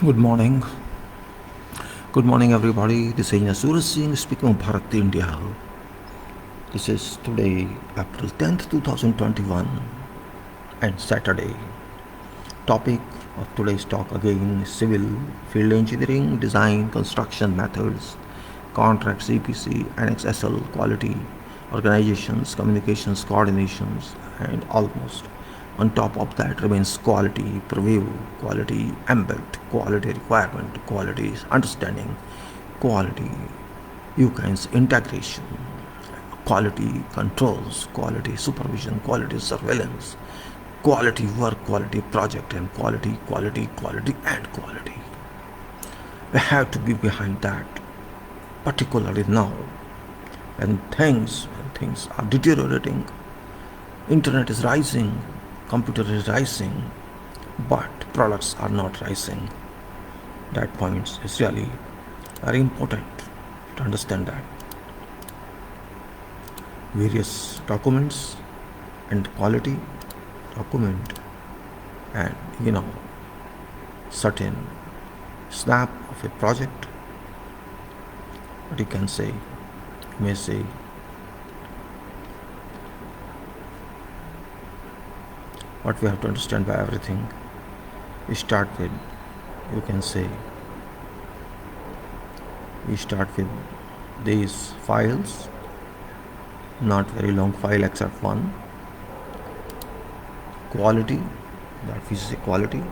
Good morning. Good morning, everybody. This is Suraj Singh speaking of Bharat, India. This is today, April 10th, 2021, and Saturday. Topic of today's talk again is civil, field engineering, design, construction methods, contracts, EPC, AnnexSL, quality, organizations, communications, coordinations, and almost on top of that remains quality preview, quality embed, quality requirement, quality understanding, quality UKIN's integration, quality controls, quality supervision, quality surveillance, quality work, quality project, and quality, and quality. We have to be behind that, particularly now when things are deteriorating. Internet is rising, computer is rising, but products are not rising. That point is really very important to understand that. Various documents and quality document and certain snap of a project, what you can say, you may say what we have to understand by everything. We start with, you can say, we start with these files, not very long file except one. Quality, that is a quality,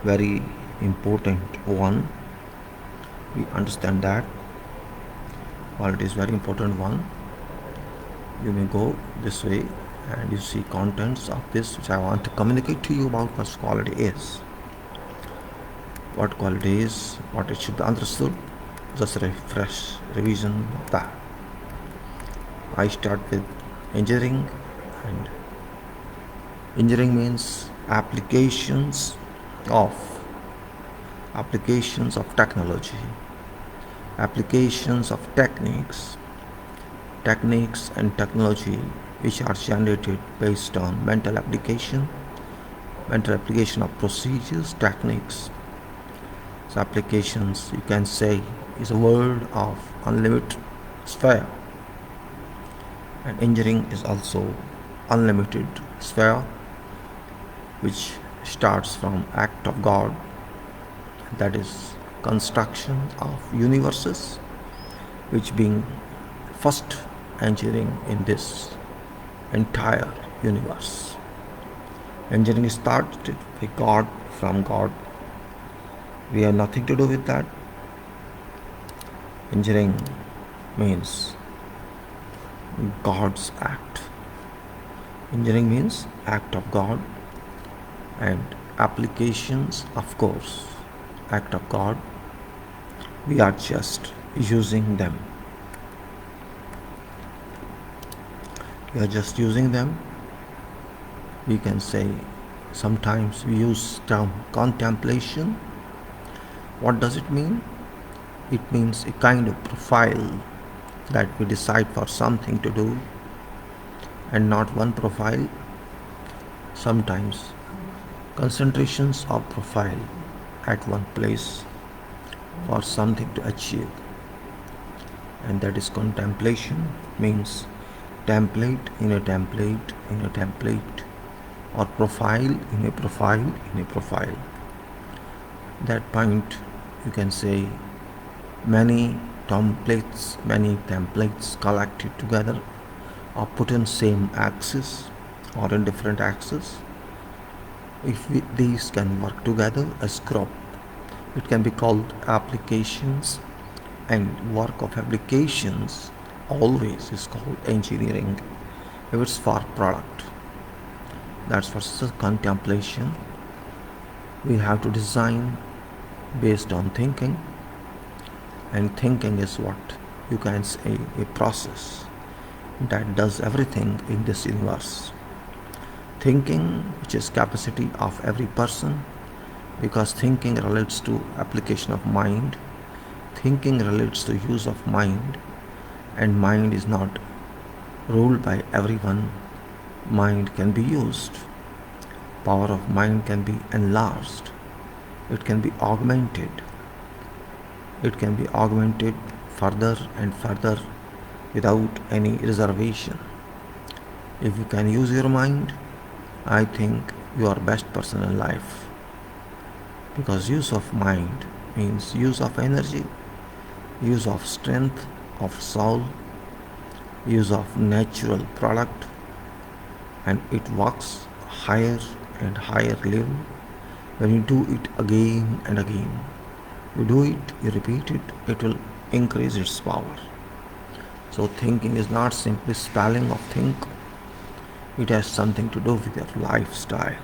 very important one. We understand that quality is very important one. You may go this way and you see contents of this which I want to communicate to you about what quality is. What quality is, what it should be understood, just a fresh revision of that. I start with engineering, and engineering means applications of technology, applications of techniques and technology which are generated based on mental application of procedures, techniques. So applications, you can say, is a word of unlimited sphere, and engineering is also unlimited sphere, which starts from act of God, that is construction of universes, which being first engineering in this entire universe. Engineering started with God, from God. We have nothing to do with that. Engineering means God's act. Engineering means act of God, and applications, of course, act of God. We are just using them. We are just using them. We can say sometimes we use term contemplation. What does it mean? It means a kind of profile that we decide for something to do, and not one profile. Sometimes concentrations of profile at one place for something to achieve, and that is contemplation. Means template in a template in a template, or profile in a profile in a profile. That point, you can say, many templates collected together or put in same axis or in different axes. If these can work together as group, it can be called applications, and work of applications always is called engineering if it's for product. That's for contemplation. We have to design based on thinking, and thinking is what you can say a process that does everything in this universe. Thinking, which is capacity of every person, because thinking relates to application of mind, thinking relates to use of mind, and mind is not ruled by everyone. Mind can be used. Power of mind can be enlarged. it can be augmented. It can be augmented further and further without any reservation. If you can use your mind, I think you are best person in life. Because use of mind means use of energy, use of strength of soul, use of natural product, and it works higher and higher level when you do it again and again. You do it, you repeat it, it will increase its power. So thinking is not simply spelling of think, it has something to do with your lifestyle.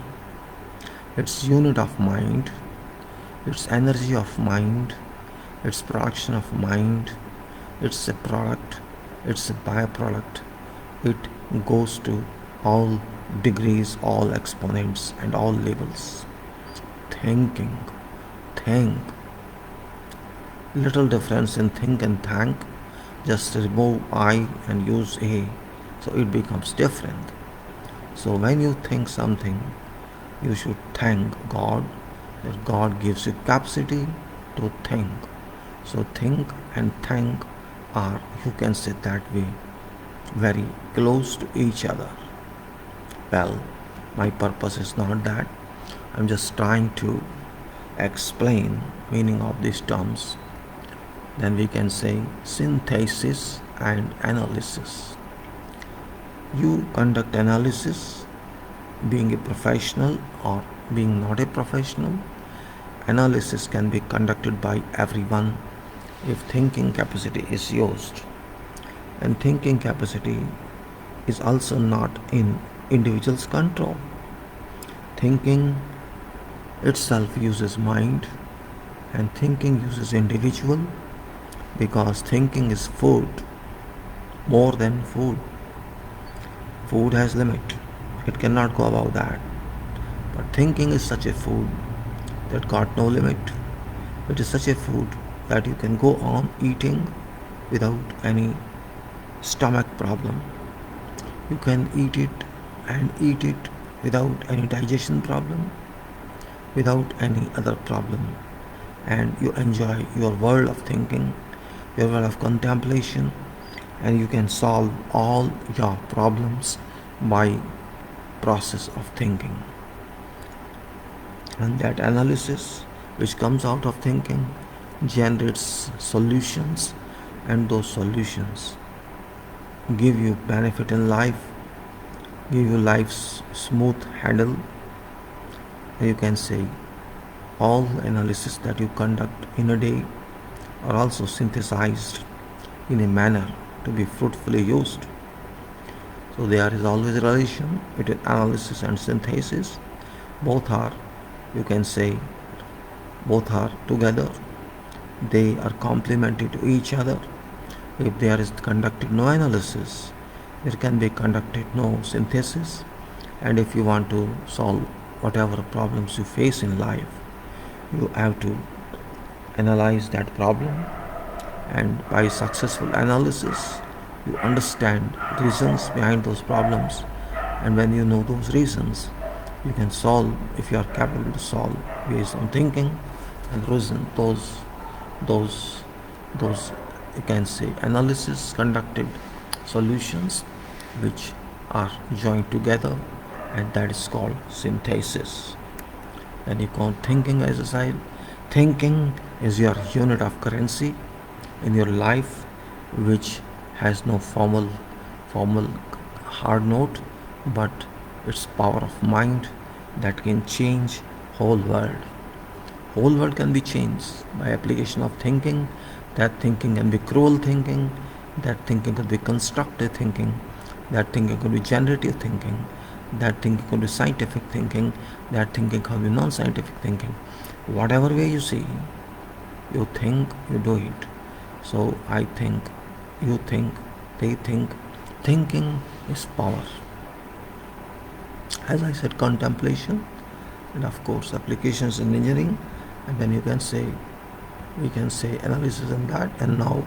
It's unit of mind, it's energy of mind, it's production of mind, it's a product, it's a byproduct. It goes to all degrees, all exponents, and all levels. Thinking, think. Little difference in think and thank. Just remove I and use A, so it becomes different. So when you think something, you should thank God that God gives you capacity to think. So think and thank are, you can say that way, very close to each other. Well, my purpose is not that. I'm just trying to explain meaning of these terms. Then we can say synthesis and analysis. You conduct analysis, being a professional or being not a professional. Analysis can be conducted by everyone if thinking capacity is used. And thinking capacity is also not in individual's control. Thinking itself uses mind, and thinking uses individual, because thinking is food, more than food. Food has limit, it cannot go above that. But thinking is such a food that got no limit. It is such a food that you can go on eating without any stomach problem. You can eat it and eat it without any digestion problem, without any other problem. And you enjoy your world of thinking, your world of contemplation, and you can solve all your problems by process of thinking. And that analysis which comes out of thinking generates solutions, and those solutions give you benefit in life, give you life's smooth handle. You can say all analysis that you conduct in a day are also synthesized in a manner to be fruitfully used. So there is always a relation between analysis and synthesis. Both are, you can say, both are together. They are complementary to each other. If there is conducted no analysis, there can be conducted no synthesis. And if you want to solve whatever problems you face in life, you have to analyze that problem, and by successful analysis you understand reasons behind those problems, and when you know those reasons, you can solve, if you are capable to solve based on thinking and reason, those you can say analysis conducted solutions which are joined together, and that is called synthesis. Then you call thinking as a side. Thinking is your unit of currency in your life, which has no formal hard note, but it's power of mind that can change whole world. Whole world can be changed by application of thinking. That thinking can be cruel thinking, that thinking can be constructive thinking, that thinking can be generative thinking, that thinking can be scientific thinking, that thinking can be non-scientific thinking. Whatever way you see, you think, you do it. So I think, you think, they think. Thinking is power. As I said, contemplation, and of course applications in engineering, and then you can say, we can say analysis and that. And now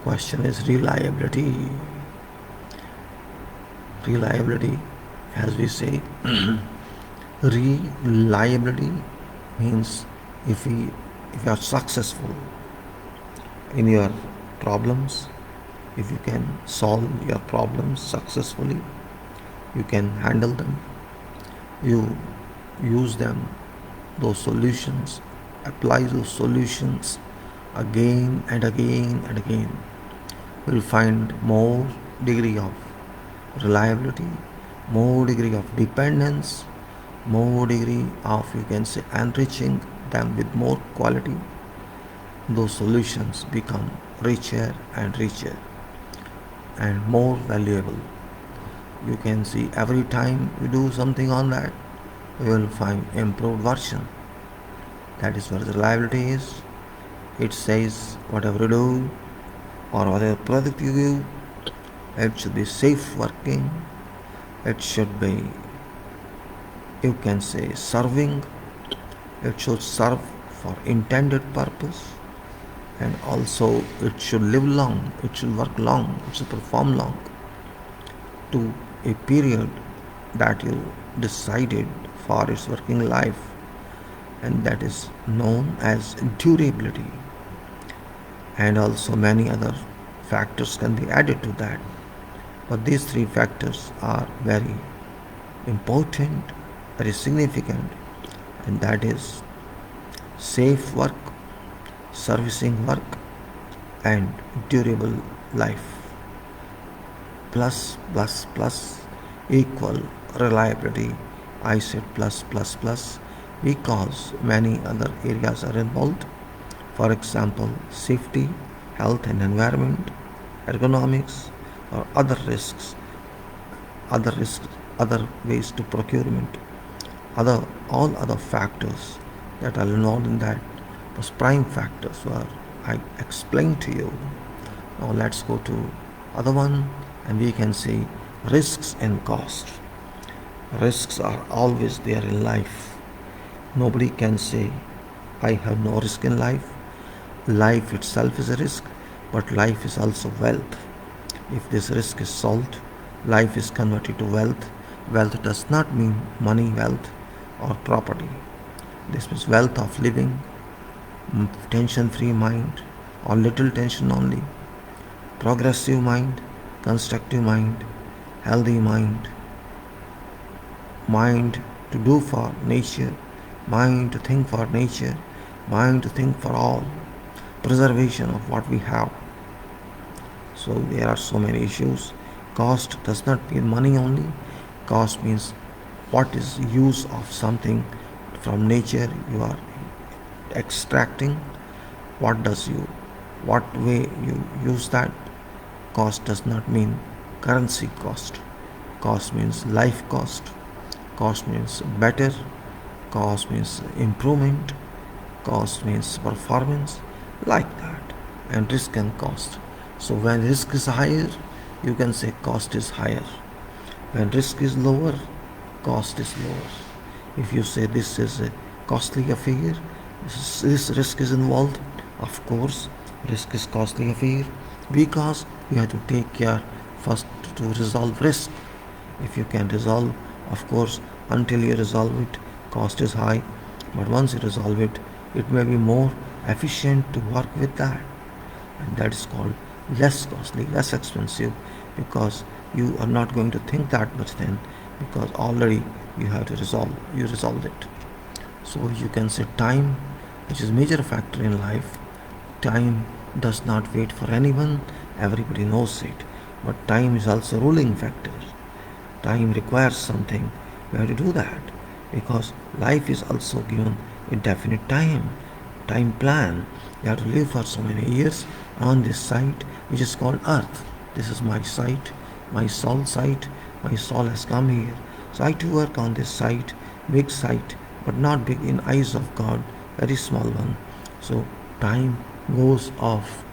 question is reliability. Reliability, as we say, reliability means If you are successful in your problems, if you can solve your problems successfully, you can handle them, you use them, those solutions, apply those solutions again and again and again, you will find more degree of reliability, more degree of dependence, more degree of, you can say, enriching them with more quality. Those solutions become richer and richer and more valuable. You can see every time you do something on that, you will find improved version. That is where the reliability is. It says whatever you do or whatever product you give, it should be safe working, it should be, you can say, serving, it should serve for intended purpose, and also it should live long, it should work long, it should perform long to a period that you decided for its working life, and that is known as durability. And also many other factors can be added to that, but these three factors are very important, very significant, and that is safe work, servicing work, and durable life. Plus equal reliability. I said plus because many other areas are involved. For example, safety, health and environment, ergonomics, or other risks, other ways to procurement, all other factors that are involved in that. Those prime factors were I explained to you. Now let's go to other one, and we can see risks and cost. Risks are always there in life. Nobody can say I have no risk in life. Life itself is a risk, but life is also wealth. If this risk is solved, life is converted to wealth. Wealth does not mean money wealth or property. This means wealth of living, tension-free mind, or little tension only, progressive mind, constructive mind, healthy mind, mind to do for nature, mind to think for nature, mind to think for all, preservation of what we have. So there are so many issues. Cost does not mean money only. Cost means what is use of something from nature you are extracting, what way you use that. Cost does not mean currency cost. Cost means life cost. Cost means better. Cost means improvement. Cost means performance, like that. And risk and cost. So when risk is higher, you can say cost is higher. When risk is lower, cost is lower. If you say this is a costly affair, this risk is involved, of course risk is costly affair, because you have to take care first to resolve risk. If you can resolve, of course, until you resolve it, cost is high, but once you resolve it, it may be more efficient to work with that, and that is called less costly, less expensive, because you are not going to think that much then, because already you have to resolved it. So you can say time, which is a major factor in life. Time does not wait for anyone, everybody knows it, but time is also a ruling factor. Time requires something, you have to do that, because life is also given a definite time plan. You have to live for so many years on this site, which is called earth. This is my site, my soul site. My soul has come here, so I have to work on this site, big site, but not big in eyes of God, very small one. So time goes off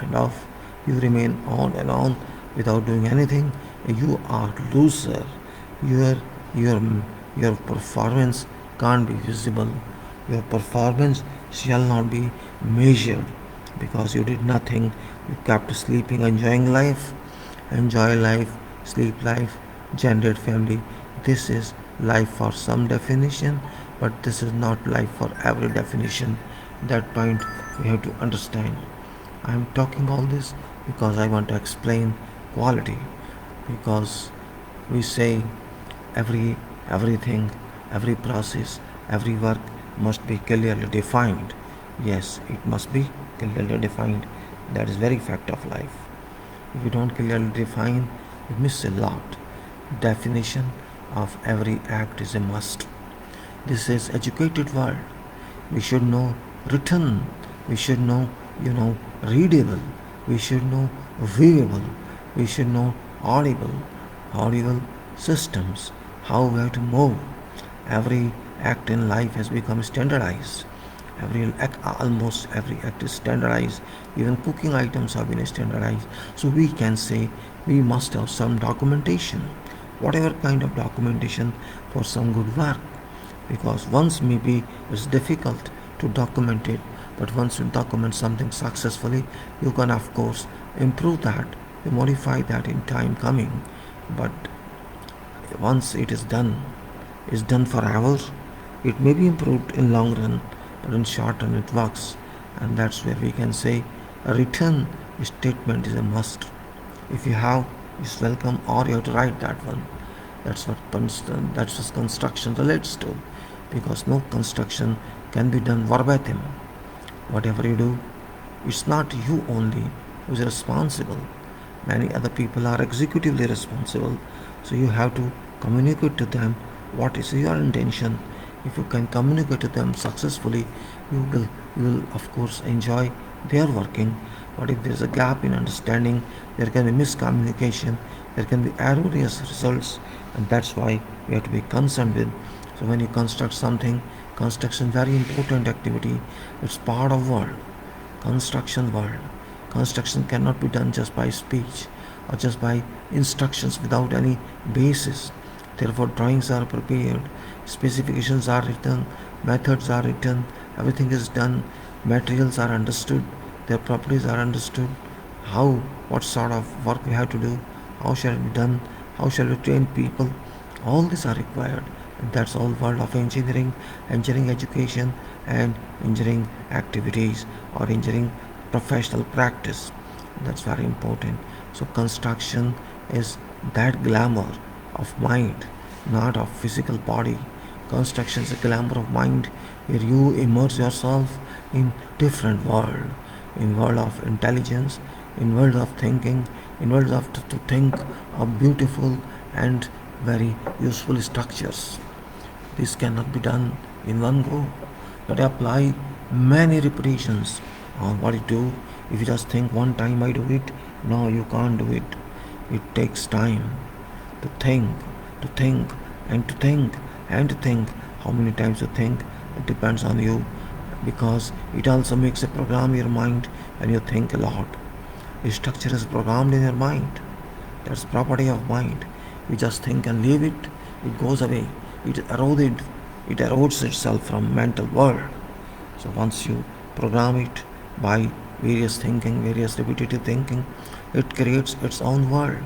and off. You remain on and on without doing anything. You are loser. Your your your performance can't be visible. Your performance shall not be measured, because you did nothing. You kept sleeping, enjoying life. Enjoy life, sleep life, generate family. This is life for some definition, But this is not life for every definition. That point we have to understand. I am talking all this because I want to explain quality. Because we say everything, every process, every work must be clearly defined. Yes, it must be clearly defined. That is very fact of life. If you don't clearly define, you miss a lot. Definition of every act is a must. This is educated world. We should know written. We should know, readable. We should know viewable. We should know audible systems. How we have to move. Every act in life has become standardized. Almost every act is standardized. Even cooking items have been standardized. So we can say we must have some documentation, whatever kind of documentation for some good work. Because once maybe it's difficult to document it, but once you document something successfully, you can of course improve that, you modify that in time coming. But once it is done, it's done forever. It may be improved in long run, but in short run it works. And that's where we can say a written statement is a must. If you have, it's welcome, or you have to write that one. That's what construction relates to, because no construction can be done verbatim. Whatever you do, it's not you only who is responsible. Many other people are executively responsible. So you have to communicate to them what is your intention. If you can communicate to them successfully, you will of course enjoy their working. But if there is a gap in understanding, there can be miscommunication, there can be erroneous results, and that's why we have to be concerned with. So when you construct something, construction very important activity. It's part of world, construction world. Construction cannot be done just by speech or just by instructions without any basis. Therefore, drawings are prepared, specifications are written, methods are written, everything is done, materials are understood, their properties are understood, what sort of work we have to do, how shall it be done, how shall we train people. All these are required. And that's all world of engineering, engineering education, and engineering activities or engineering professional practice. That's very important. So construction is that glamour of mind, not of physical body. Construction is a glamour of mind where you immerse yourself in different world, in world of intelligence, in world of thinking, in world of to think of beautiful and very useful structures. This cannot be done in one go, but apply many repetitions on what you do. If you just think one time I do it, no, you can't do it. It takes time to think, to think, and to think, and to think. How many times you think, it depends on you, because it also makes a program in your mind when you think a lot. The structure is programmed in your mind. That's property of mind. You just think and leave it, it goes away. It erodes itself from mental world. So once you program it by various thinking, various repetitive thinking, it creates its own world.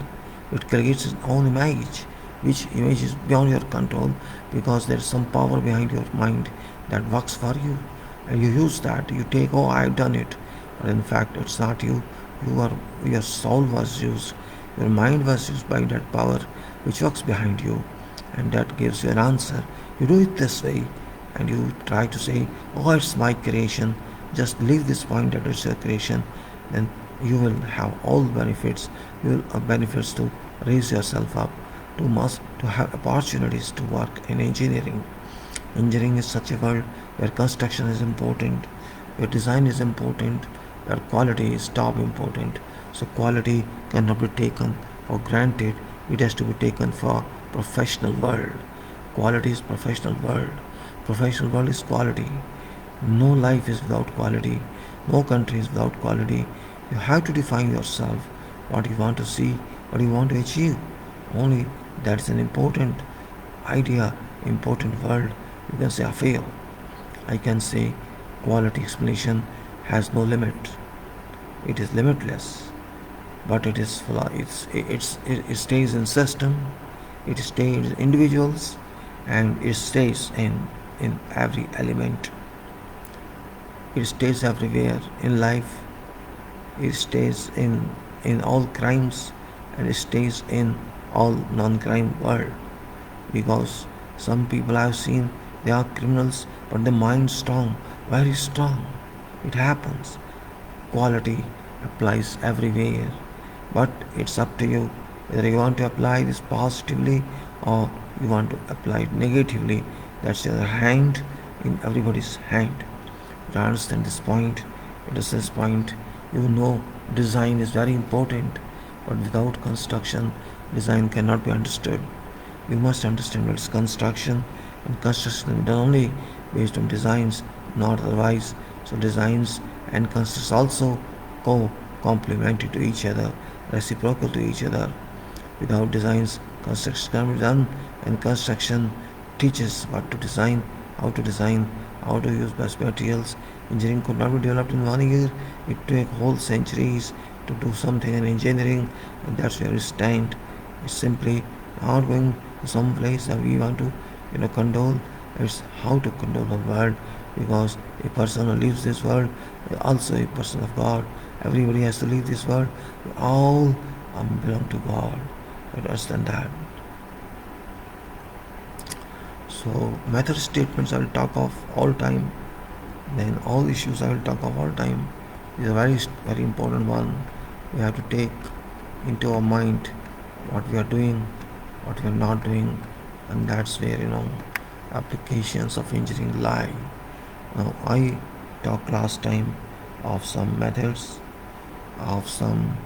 It creates its own image, which image is beyond your control, because there is some power behind your mind that works for you. And you use that, you take, oh, I've done it. But in fact, it's not you. Your soul was used. Your mind was used by that power which works behind you, and that gives you an answer. You do it this way, and you try to say, oh, it's my creation. Just leave this point that it's your creation. Then you will have all benefits. You will have benefits to raise yourself up, to have opportunities to work in engineering. Engineering is such a world where construction is important, where design is important, where quality is top important. So quality cannot be taken for granted. It has to be taken for professional world. Quality is professional world. Professional world is quality. No life is without quality. No country is without quality. You have to define yourself, what you want to see, what you want to achieve. Only that is an important idea, important world. You can say affair. I can say quality explanation has no limit. It is limitless, but it is it stays in system, it stays in individuals, and it stays in in every element. It stays everywhere in life. It stays in all crimes, and it stays in all non-crime world. Because some people I've seen, they are criminals, but the mind strong, very strong. It happens. Quality applies everywhere, but it's up to you whether you want to apply this positively or you want to apply it negatively. That's your hand in everybody's hand. To understand this point, it is this point, you know design is very important, but without construction, design cannot be understood. We must understand what is construction, and construction is done only based on designs, not otherwise. So designs and constructs also complementary to each other, reciprocal to each other. Without designs, construction can be done, and construction teaches what to design, how to use best materials. Engineering could not be developed in 1 year. It took whole centuries to do something in engineering, and that's where we stand. It's simply not going to some place that we want to, condole. It's how to condole the world, because a person who leaves this world is also a person of God. Everybody has to leave this world. We all belong to God. But understand that. So method statements I will talk of all time. Then all issues I will talk of all time. Is a very important one. We have to take into our mind what we are doing, what we are not doing, and that's where applications of engineering lie. Now I talked last time of some methods, of some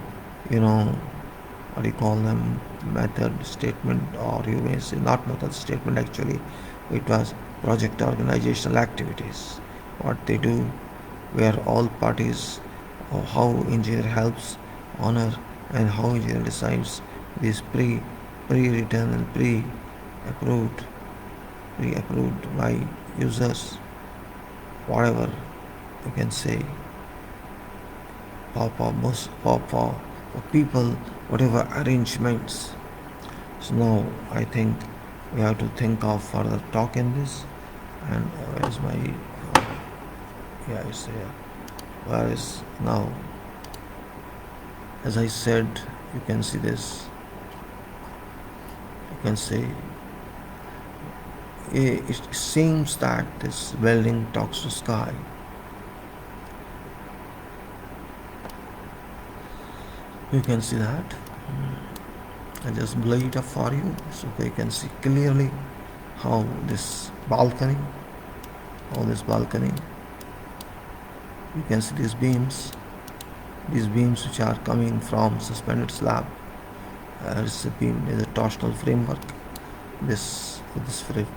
what do you call them, method statement, or you may say not method statement, actually it was project organizational activities, what they do, where all parties, or how engineer helps, honor, and how engineer decides these pre-written and pre-approved by users, whatever you can say, for people, whatever arrangements. So now I think we have to think of further talk in this. And where's my it's here. Where is now? As I said, you can see this. You can say it seems that this building talks to sky. You can see that. I just blow it up for you so you can see clearly how this balcony, you can see these beams which are coming from suspended slab. There's a beam, there's a torsional framework. This frame,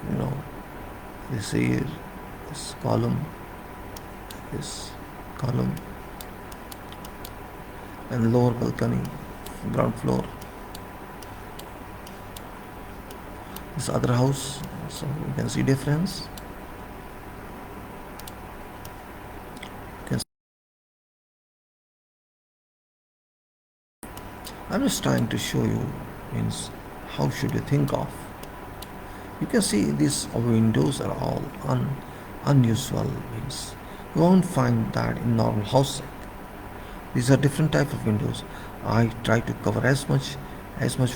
this here, this column, and lower balcony, ground floor. This other house, so you can see difference. I'm just trying to show you means how should you think of. You can see these windows are all unusual, means you won't find that in normal housing. These are different type of windows. I try to cover as much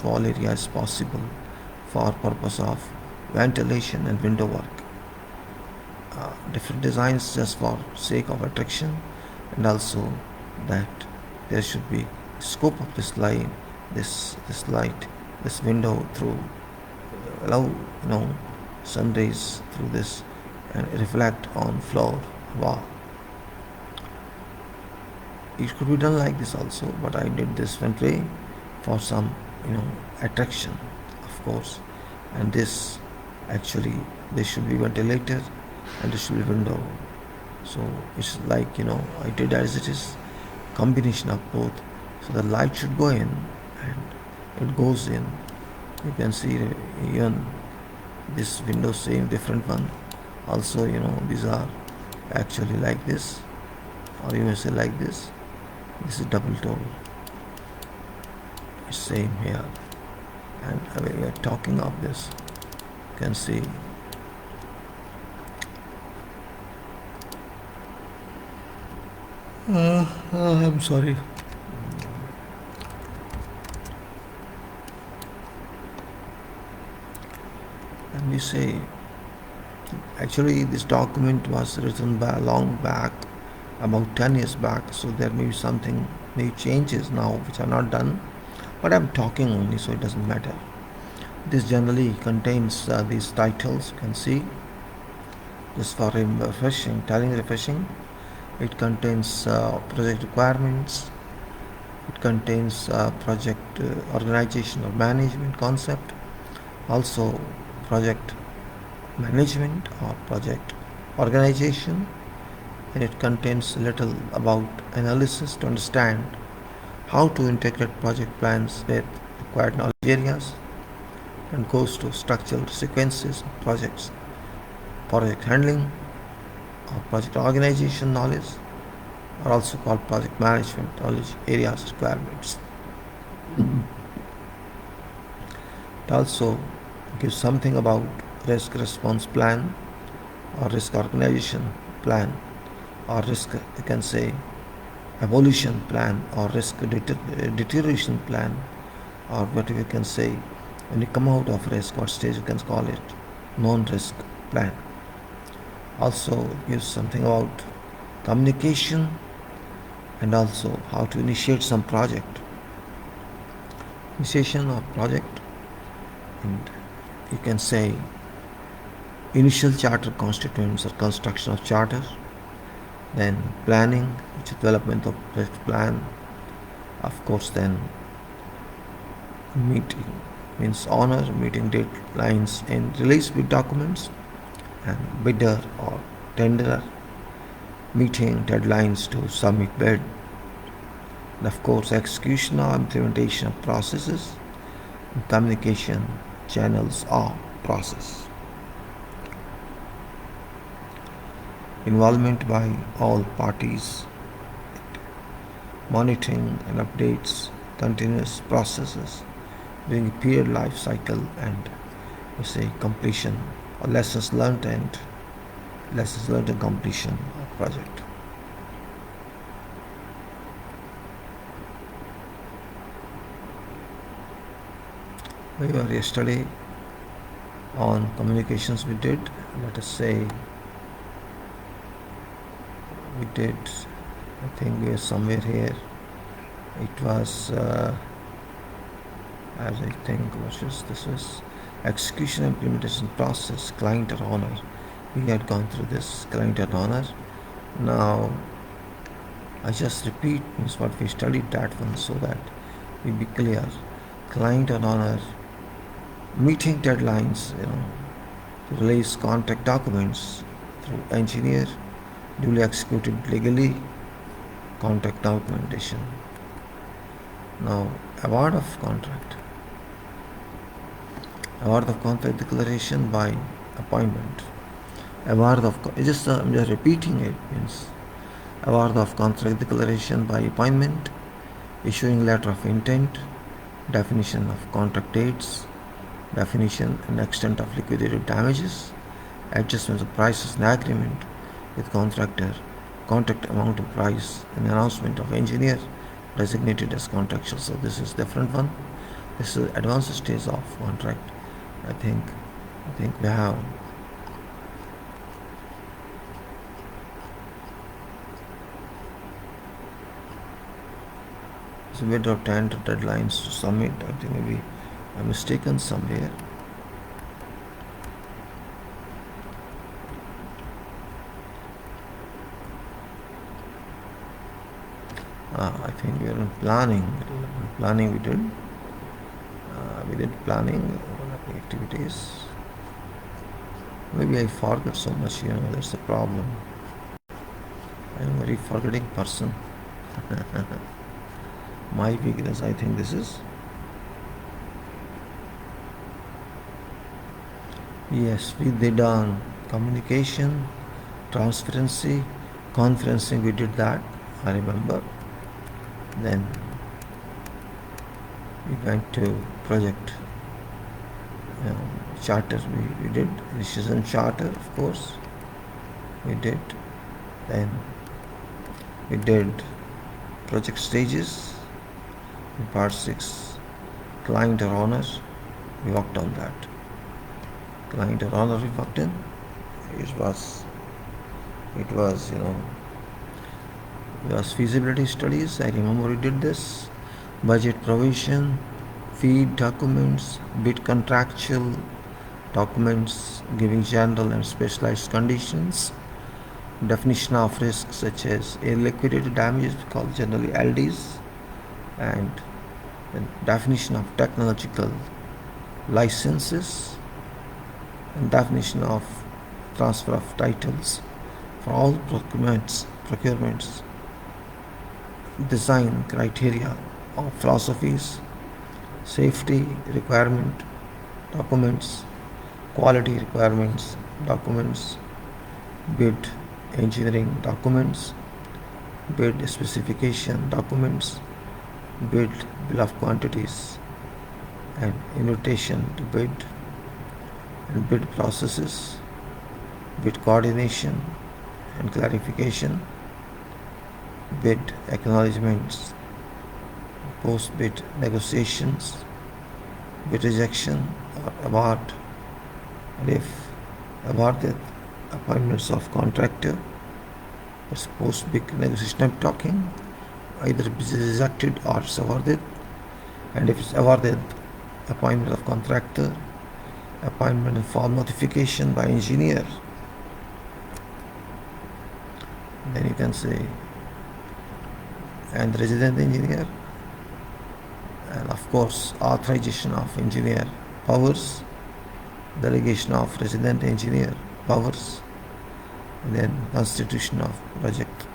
wall area as possible for purpose of ventilation and window work. Different designs just for sake of attraction, and also that there should be scope of this line, this light, this window through allow sun rays through this and reflect on floor, wall. It could be done like this also, but I did this one way for some attraction, of course. And this actually, this should be ventilator and this should be window. So it's like I did as it is, combination of both. So the light should go in and it goes in. You can see even this window, same different one. Also these are actually like this, or you may say like this. This is double door. It's same here. And we are talking of this. You can see I'm sorry. Let me say, actually this document was written by long back, about 10 years back, so there may be something, new changes now which are not done, but I'm talking only, so it doesn't matter. This generally contains these titles, you can see, just for refreshing. It contains project requirements, it contains project organization or management concept, also project management or project organization, and it contains little about analysis to understand how to integrate project plans with required knowledge areas, and goes to structural sequences of projects, project handling or project organization knowledge, are also called project management knowledge areas requirements. It also gives something about risk response plan or risk organization plan, or risk, you can say, evolution plan, or risk deterioration plan, or what we can say, when you come out of risk, what stage you can call it, non-risk plan. Also gives something about communication, and also how to initiate some project, initiation of project, and you can say initial charter constituents or construction of charter, then planning, which is development of project plan, of course, then meeting means honor meeting deadlines and release bid documents, and bidder or tenderer meeting deadlines to submit bid, and of course execution or implementation of processes, and communication channels or process. Involvement by all parties, monitoring and updates continuous processes during a period life cycle, and we say completion or lessons learned and completion of project. We were yesterday on communications, we did, let us say, we did, I think we are somewhere here, it was as I think this was execution implementation process, client or honor. We had gone through this client or honor. Now I just repeat means what we studied that one, so that we be clear. Client or honor, meeting deadlines, to release contract documents through engineer, duly executed legally, contract documentation. Now award of contract declaration by appointment. I'm just repeating it, means award of contract declaration by appointment, issuing letter of intent, definition of contract dates, definition and extent of liquidated damages, adjustment of prices in agreement with contractor, contract amount of price, and announcement of engineer designated as contractual. So this is different one. This is advanced stage of contract. I think we have a bit of time to deadlines to submit. I think maybe I'm mistaken somewhere. I think we are in planning. Planning we did. We did planning activities. Maybe I forgot so much, that's the problem. I'm a very forgetting person. My weakness, I think this is. Yes, we did on communication, transparency, conferencing, we did that, I remember. Then we went to project charter, we did decision charter, of course, we did. Then We did project stages. In part 6, client or owner, we worked on that. Client or owner we worked in. It was feasibility studies. I remember we did this. Budget provision, feed documents, bid contractual documents giving general and specialized conditions, definition of risks such as air liquidated damages called generally LDs, and the definition of technological licenses, and definition of transfer of titles for all procurements, design criteria or philosophies, safety requirement documents, quality requirements documents, bid engineering documents, bid specification documents, bid bill of quantities, and invitation to bid, and bid processes, bid coordination and clarification, bid acknowledgements, post-bid negotiations, bid rejection or award, and if awarded, appointments of contractor. It's post-bid negotiation I'm talking. Either it is rejected or it's awarded, and if it's awarded, appointment of contractor, appointment and form notification by engineer. Then you can say, and resident engineer, and of course authorization of engineer powers, delegation of resident engineer powers, and then constitution of project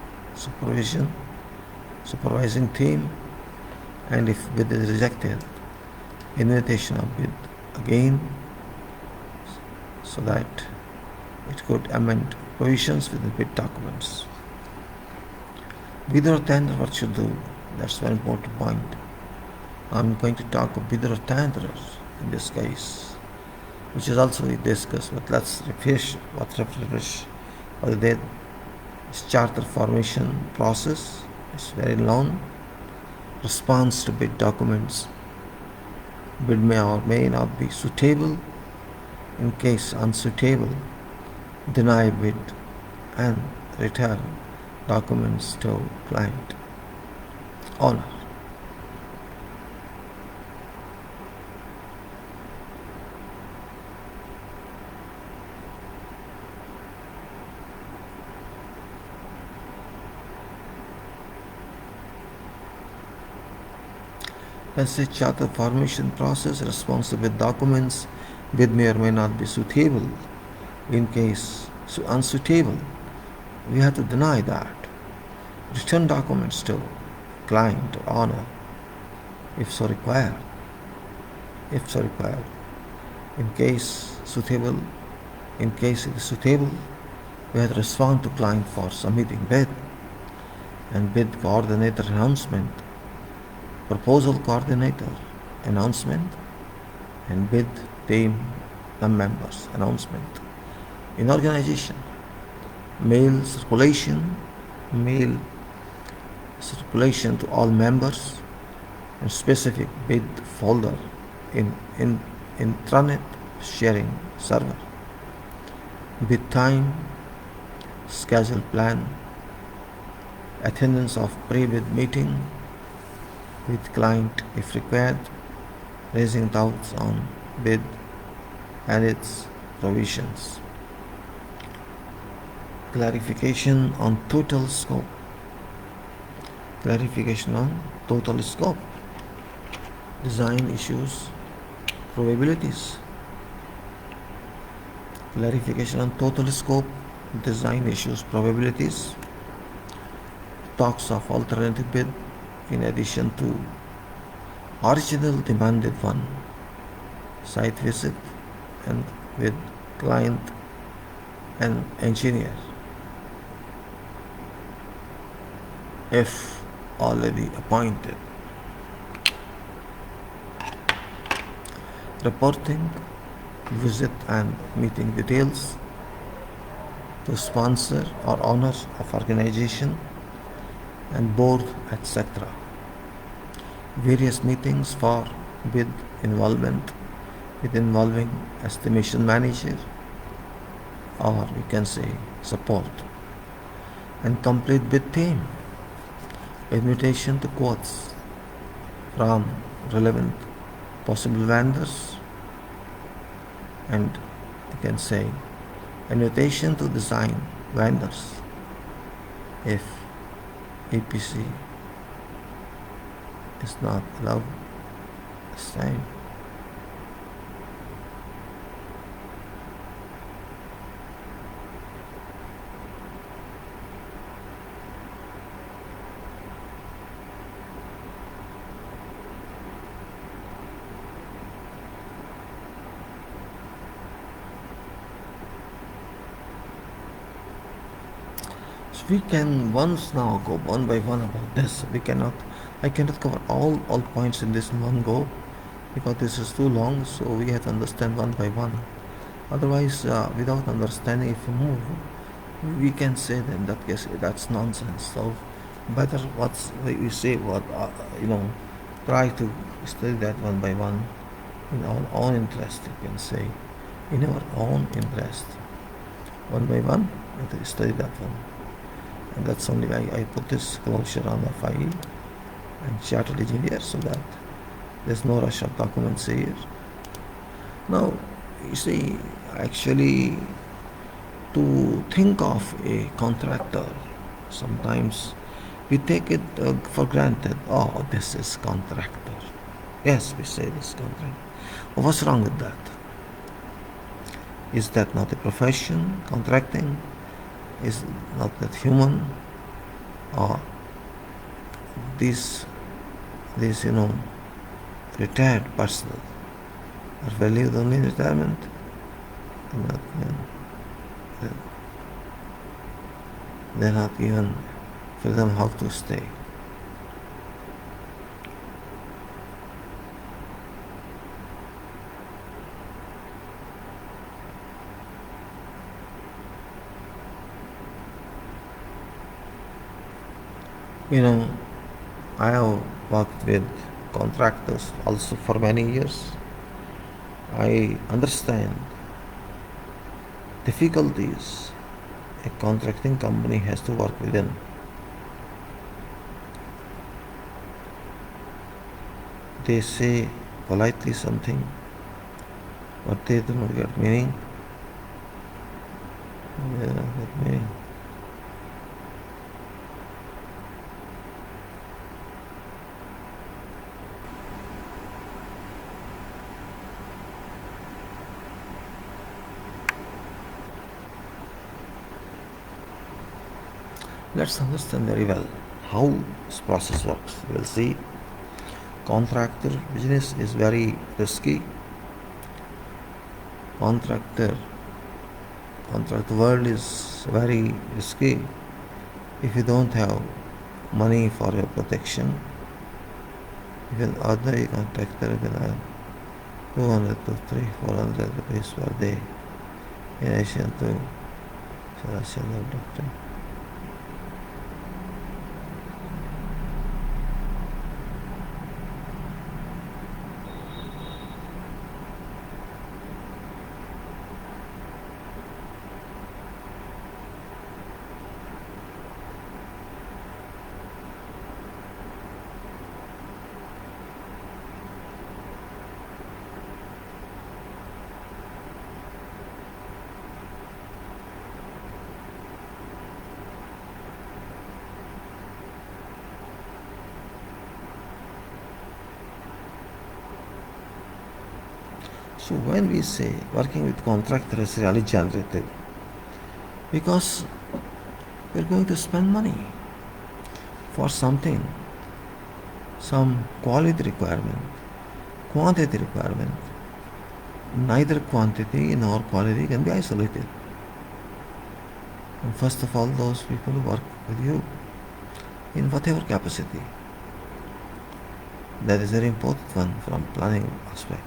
supervising team, and if bid is rejected, invitation of bid again, so that it could amend provisions within bid documents. Bidder or tender, what should do? That's a very important point. I'm going to talk of bidder or tenderer in this case, which is also discussed, but let's refresh what they did. It's charter formation process. It's very long. Response to bid documents. Bid may or may not be suitable. In case unsuitable, deny bid and return documents to client owner. As a charter formation process, response to bid documents, bid may or may not be suitable. In case unsuitable, we have to deny that. Return documents to client or owner if so required. In case suitable, in case it is suitable, we have to respond to client for submitting bid and bid coordinator announcement, proposal coordinator announcement, and bid team members announcement. In organization, mail circulation to all members, and specific bid folder in intranet sharing server. Bid time, schedule plan, attendance of pre-bid meeting with client if required, raising doubts on bid and its provisions. Clarification on total scope. Design issues, probabilities. Clarification on total scope, design issues, probabilities. Talks of alternative bid in addition to original demanded one. Site visit and with client and engineer if already appointed. Reporting, visit and meeting details to sponsor or owner of organization and board, etc. Various meetings for with involvement, with involving estimation manager, or we can say support, and complete with team. Invitation to quotes from relevant possible vendors, and you can say invitation to design vendors if EPC is not allowed this time. So we can once now go one by one about this. I cannot cover all points in this in one go because this is too long, so we have to understand one by one. Otherwise, without understanding, if you move, we can say that in that case that's nonsense. So better what's we say what try to study that one by one in our own interest. You can say in our own interest, one by one. We have to study that one, and that's only I put this closure on the file and chartered engineer so that there's no rush of documents here. Now, you see, actually, to think of a contractor, sometimes we take it for granted. Oh, this is contractor. Yes, we say this contractor. Well, what's wrong with that? Is that not a profession, contracting? Is not that human? Or these retired personnel are valued only in retirement? They're not given for them how to stay. I have worked with contractors also for many years. I understand difficulties a contracting company has to work within. They say politely something, but they do not get meaning. They do not get meaning. Let's understand very well how this process works. We'll see. Contractor business is very risky. Contract world is very risky. If you don't have money for your protection, even ordinary contractor will earn 200 to 300, 400 rupees per day in addition to financial doctrine. So when we say working with contractor is really generative, because we're going to spend money for something, some quality requirement, quantity requirement. Neither quantity nor quality can be isolated. And first of all, those people who work with you in whatever capacity. That is very important one from planning aspect.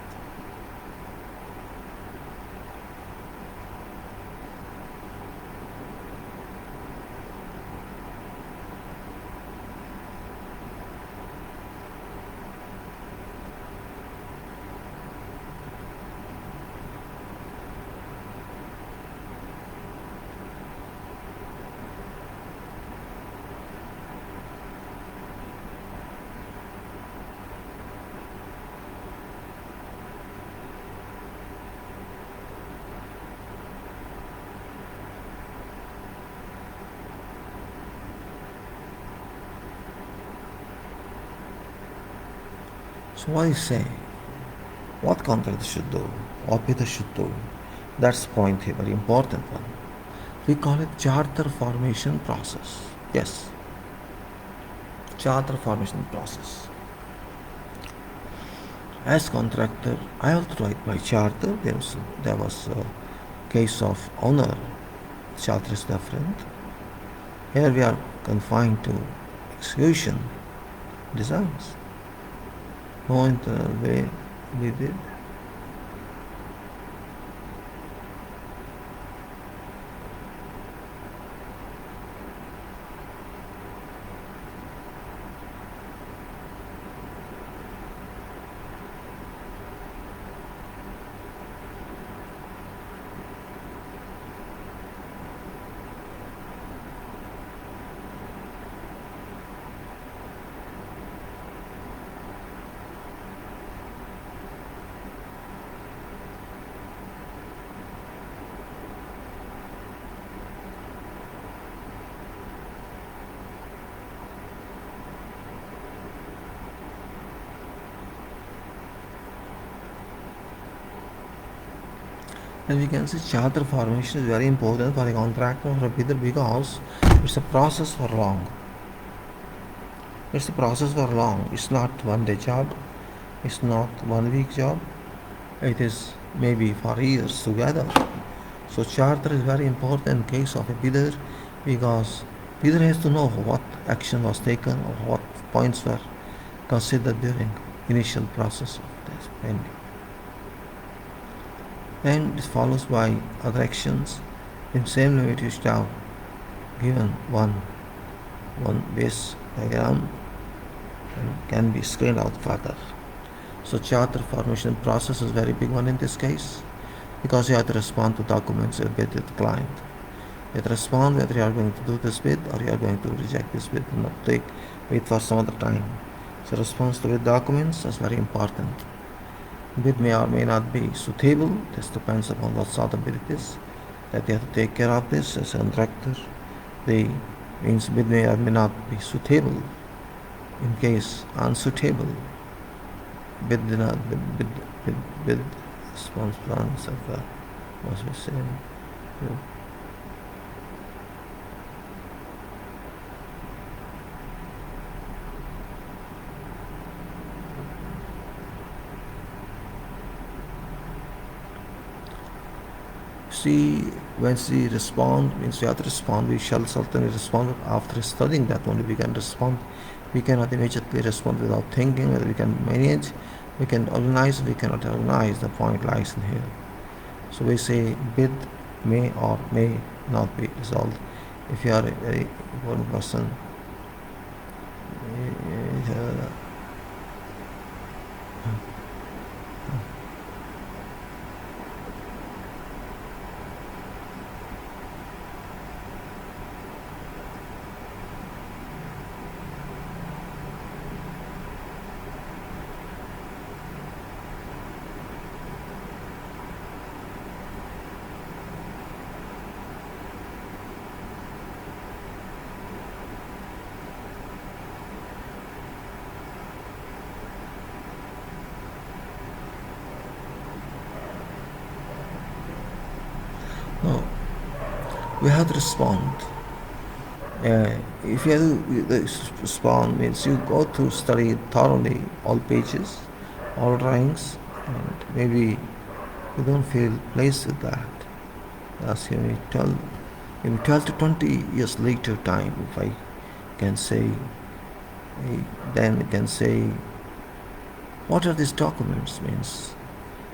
So what I say, what contractor should do, what bidder should do, that's point here, very important one. We call it charter formation process. Yes, charter formation process. As contractor, I also write my charter. There was a case of owner. Charter is different. Here we are confined to execution designs. No internal way we did. And we can see charter formation is very important for a contractor or a bidder because it's a process for long. It's a process for long. It's not 1 day job. It's not 1 week job. It is maybe for years together. So charter is very important in case of a bidder because bidder has to know what action was taken or what points were considered during initial process of this pending. And it follows by other actions in same limit you have given one base diagram and can be screened out further. So charter formation process is very big one in this case because you have to respond to documents you bid with the client. You have to respond whether you are going to do this bid or you are going to reject this bid and not wait for some other time. So response to bid documents is very important. Bid may or may not be suitable. This depends upon what sort of bid it is. That you have to take care of this as a contractor. The means bid may or may not be suitable. In case unsuitable, bid response plans of must be same. See, when we respond, means we have to respond, we shall certainly respond. After studying that only we can respond. We cannot immediately respond without thinking whether we can manage, we can organize, we cannot organize. The point lies in here. So we say bid may or may not be resolved. If you are a very important person, no, we have to respond. If you have to respond, means you go to study thoroughly all pages, all drawings, and maybe you don't feel pleased with that. That's in 12 to 20 years later time, if I can say, then we can say, what are these documents? Means,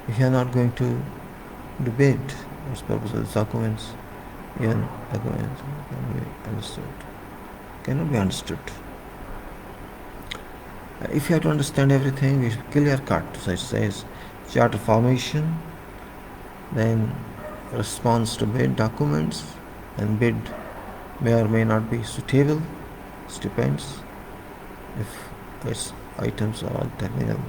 if you are not going to debate what's the purpose of these documents, even documents cannot be understood. If you have to understand everything, we should clear cut, such as charter formation, then response to bid documents, and bid may or may not be suitable. It depends if its items are all technical.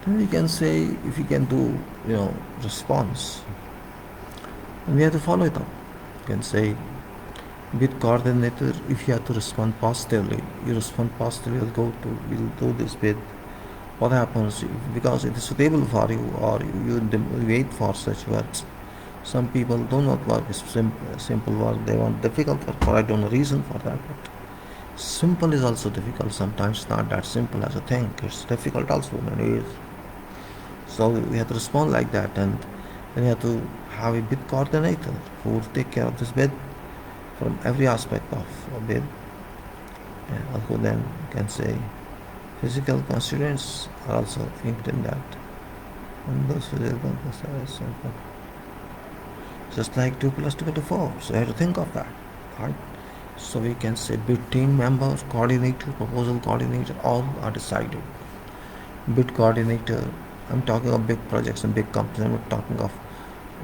Then we can say if we can do, response, and we have to follow it up. You can say bit coordinator, if you have to respond positively, you respond positively, you'll do this bit. What happens because it is suitable for you, or you wait for such works. Some people do not work simple work, they want difficult work, or I don't know reason for that. But simple is also difficult. Sometimes it's not that simple as a thing. It's difficult also in many ways. So we have to respond like that, and then you have to have a bid coordinator who will take care of this bid from every aspect of a bid. And also then you can say physical constituents are also linked in that. And those physical constituents are just like 2 plus 2 to 4. So you have to think of that. Right? So we can say bid team members, coordinator, proposal coordinator, all are decided. Bid coordinator, I'm talking of big projects and big companies. I'm not talking of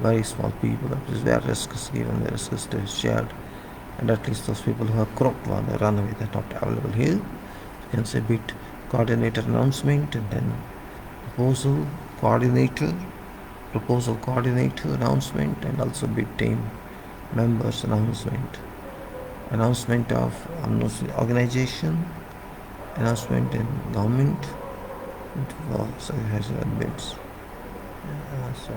very small people. That is where risk is given, the risk is still shared. And at least those people who have crooked one, they run away, they're not available here. You can say bid coordinator announcement, and then proposal coordinator announcement, and also bid team members announcement of organization, announcement in government, so it has bids. So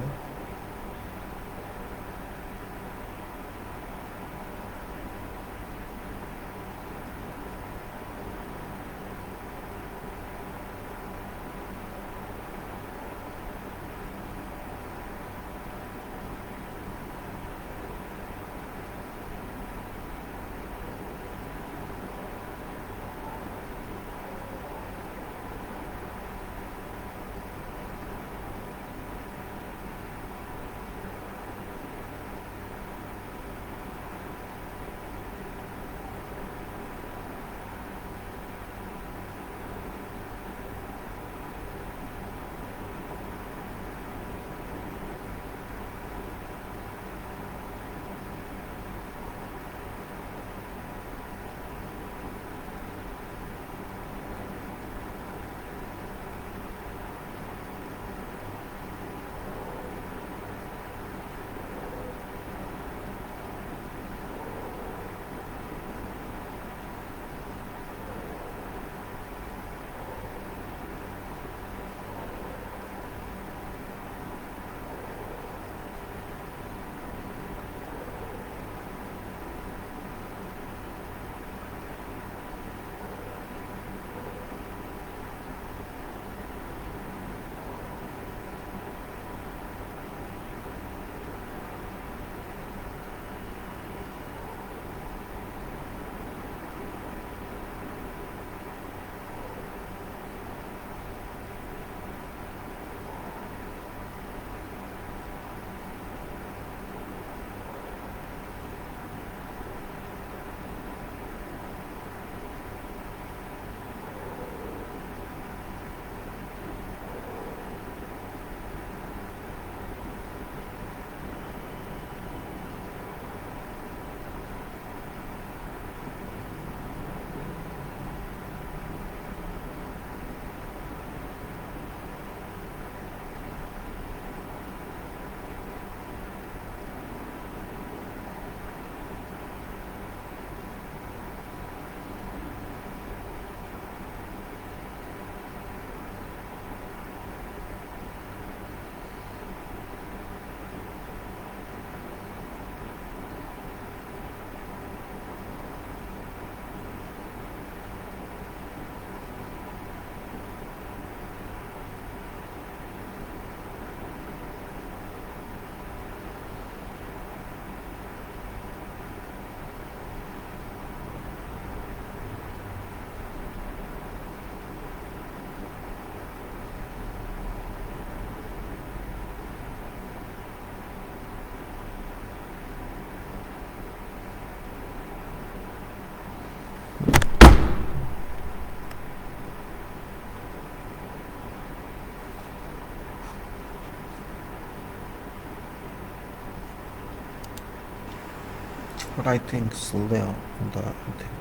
what I think is still there in the thing.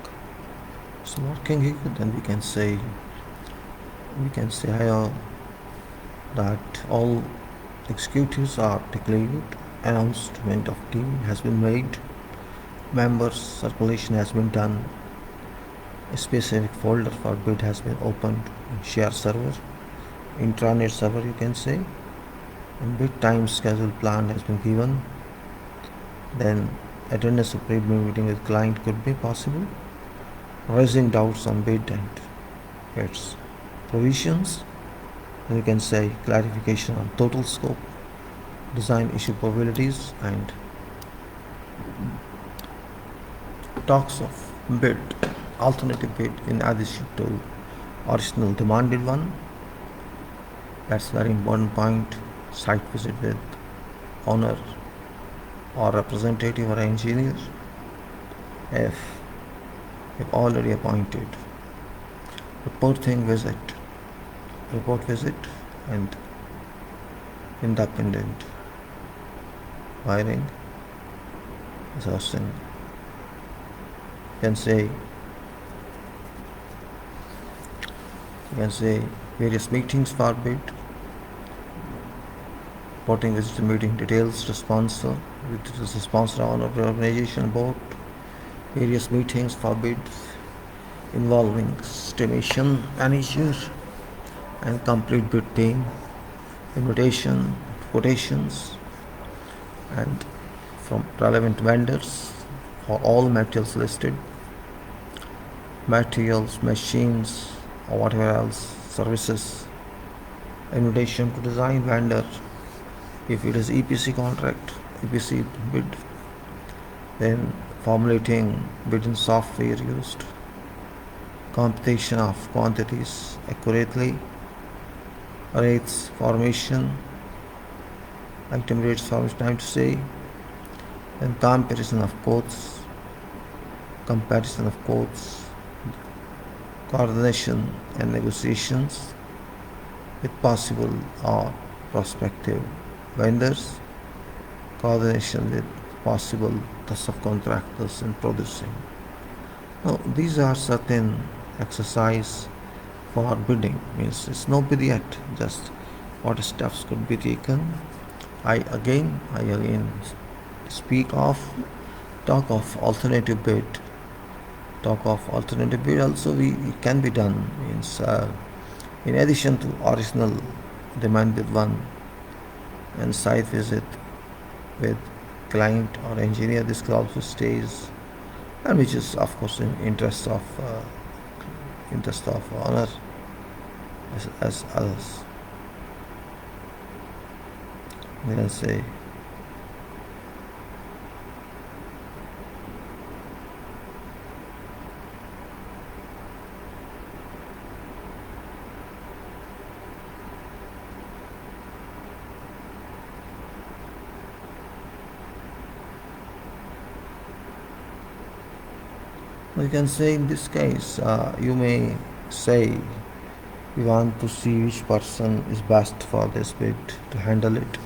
So what can he do? Then we can say higher that all executives are declared, announcement of deal has been made, members circulation has been done, a specific folder for bid has been opened in share server, intranet server you can say, and bid time schedule plan has been given. Then attendance of pre-bid meeting with client could be possible, raising doubts on bid and its provisions. You can say clarification on total scope, design issue probabilities, and talks of bid, alternative bid in addition to original demanded one. That's very important point. Site visit with owner or representative or engineer if already appointed. Report visit and independent wiring exhaustion. You can say various meetings for bid, reporting visit meeting details to sponsor, which is the sponsor on of the organization board, various meetings for bids involving estimation manager and complete bid team, invitation, quotations, and from relevant vendors for all materials listed, materials, machines, or whatever else, services, invitation to design vendor, if it is EPC contract, EPC bid, then formulating bidding software used, computation of quantities accurately, rates formation, item rates formation, time to say, then comparison of quotes, coordination and negotiations with possible or prospective vendors, coordination with possible subcontractors in producing. Now, these are certain exercise for bidding. Means it's no bid yet, just what steps could be taken. I again talk of alternative bid. Also it can be done. Means in addition to original demanded one and site visit with client or engineer, this could also stays, and which is of course in interest of honor as others. We can say in this case, you may say we want to see which person is best for this bid to handle it,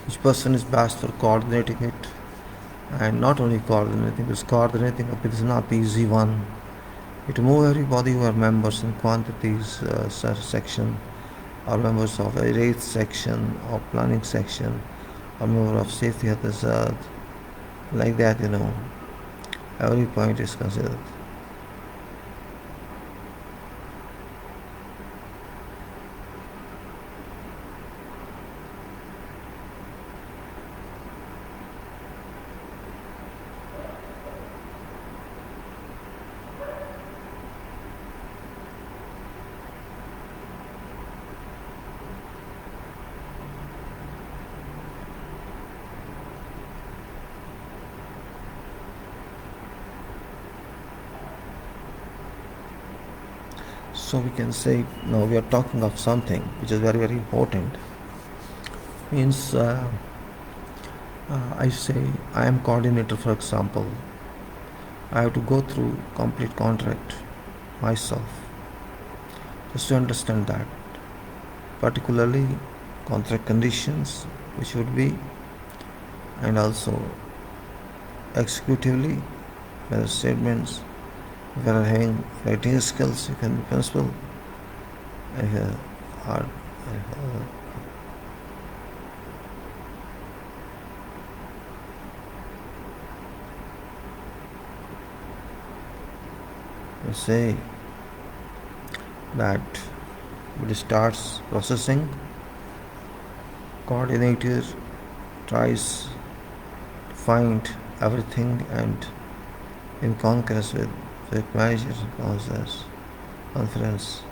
which person is best for coordinating it, and not only coordinating, because coordinating a bid is not the easy one. It move everybody who are members in quantities section, or members of a rates section, or planning section, or member of safety hazard, like that, every point is considered. So we can say now we are talking of something which is very, very important. Means I say I am coordinator, for example. I have to go through complete contract myself just to understand that, particularly contract conditions which would be, and also executively whether statements, if you are having writing skills, you can be principal. let's say that it starts processing. Coordinator tries to find everything, and in concurrence with manager process conference.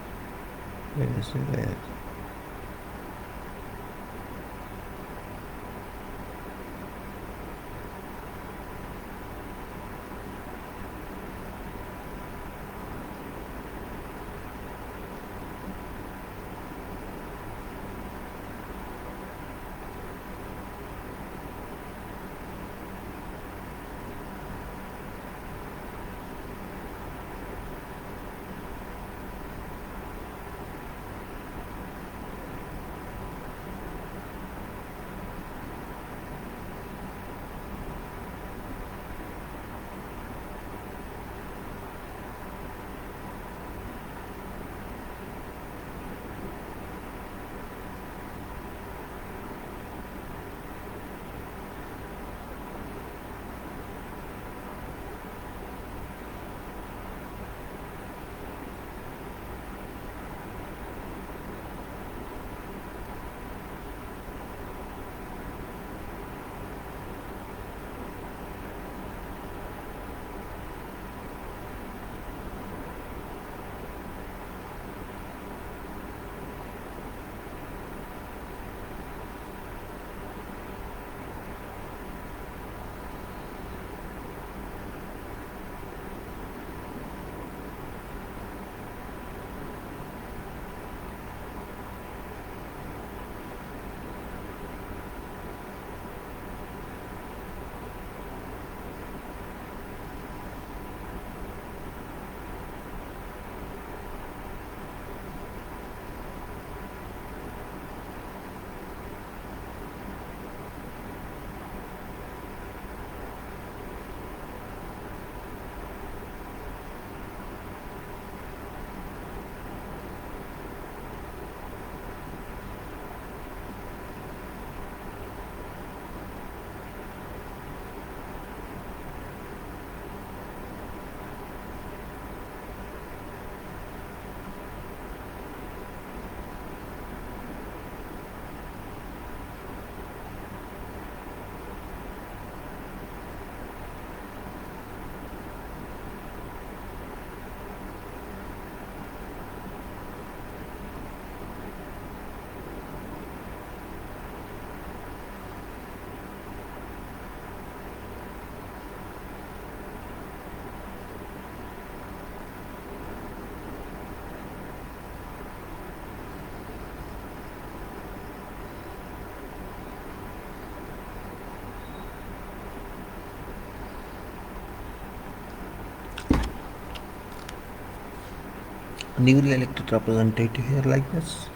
Newly elected representative here like this.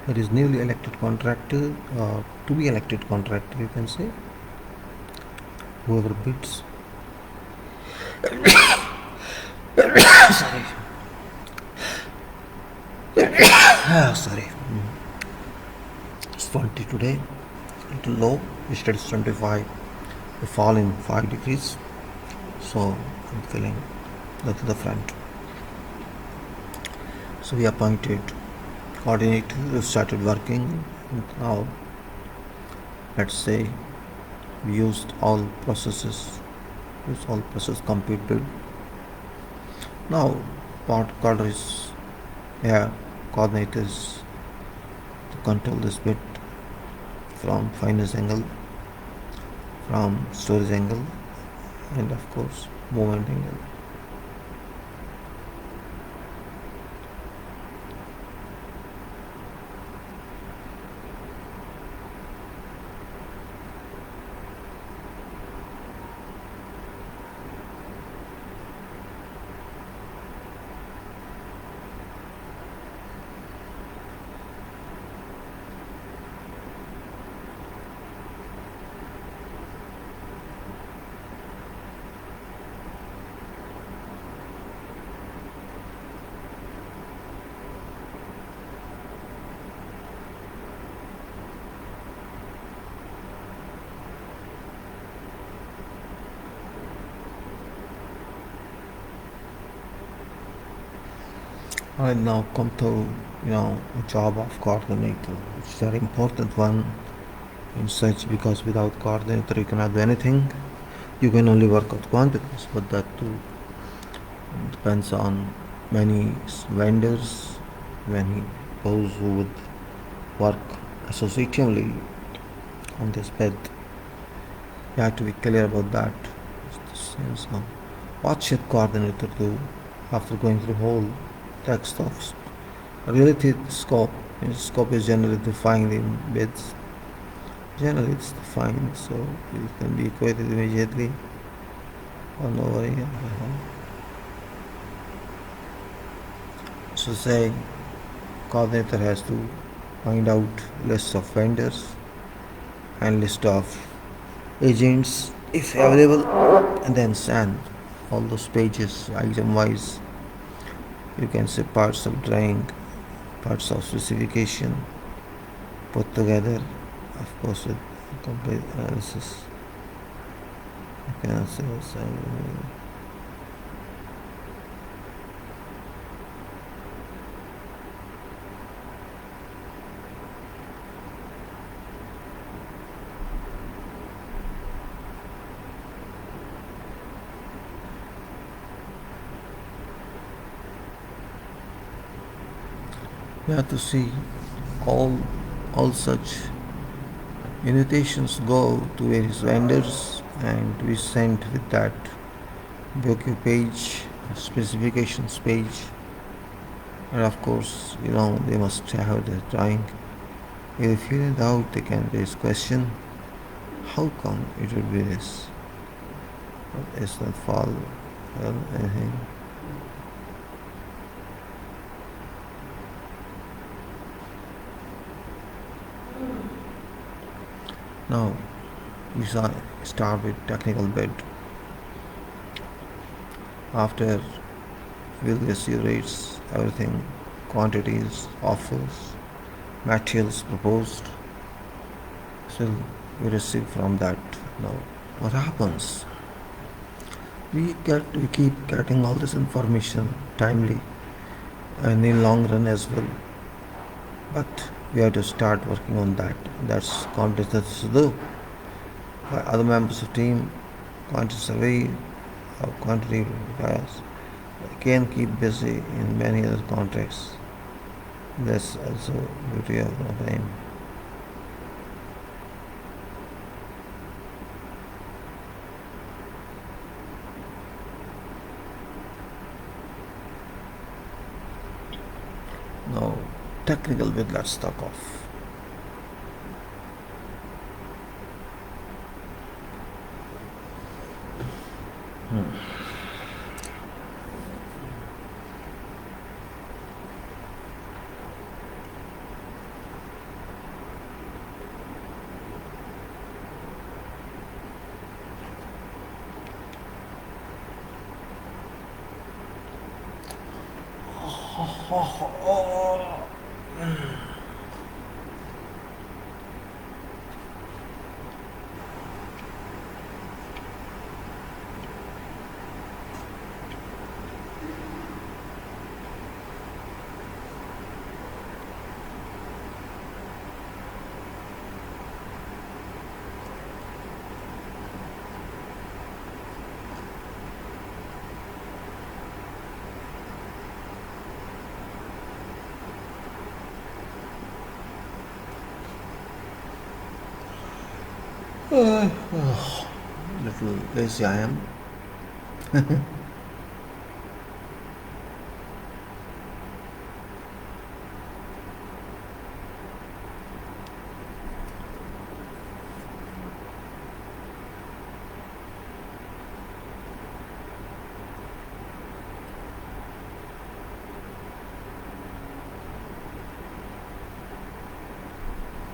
There is newly elected contractor, to be elected contractor, you can say, whoever bids. Sorry. Sorry. It's 20 today, little low. Yesterday is 25. A fall in 5 degrees. So I'm feeling little different. So we appointed coordinator, we started working. Now let's say we used all processes, completed. Now part order is coordinators to control this bit from finance angle, from storage angle, and of course movement angle. I now come to a job of coordinator, which is a very important one in such, because without coordinator you cannot do anything. You can only work out quantities, but that too depends on many vendors, many those who would work associatively on this bed. You have to be clear about that. So, what should coordinator do after going through whole text of related scope? Scope is generally defined in bids. Generally, it's defined, so it can be equated immediately. Oh, no worry. So say coordinator has to find out list of vendors and list of agents if available, and then send all those pages item wise. You can say parts of drawing, parts of specification put together, of course with complete analysis. You can say you have to see all such invitations go to various vendors, and we send with that BOQ page, specifications page, and of course they must have the drawing. If they figure it out, they can raise question, how come it would be this? It's not fall or anything. Now we start with technical bid. After we'll receive rates, everything, quantities, offers, materials proposed. So we receive from that. Now what happens? We keep getting all this information timely and in long run as well. But we have to start working on that. That's quantitative to do. By other members of team, quantity survey or quantity bias can keep busy in many other contexts. That's also beauty of the time. Now, technical bit, let's talk off. Little lazy I am.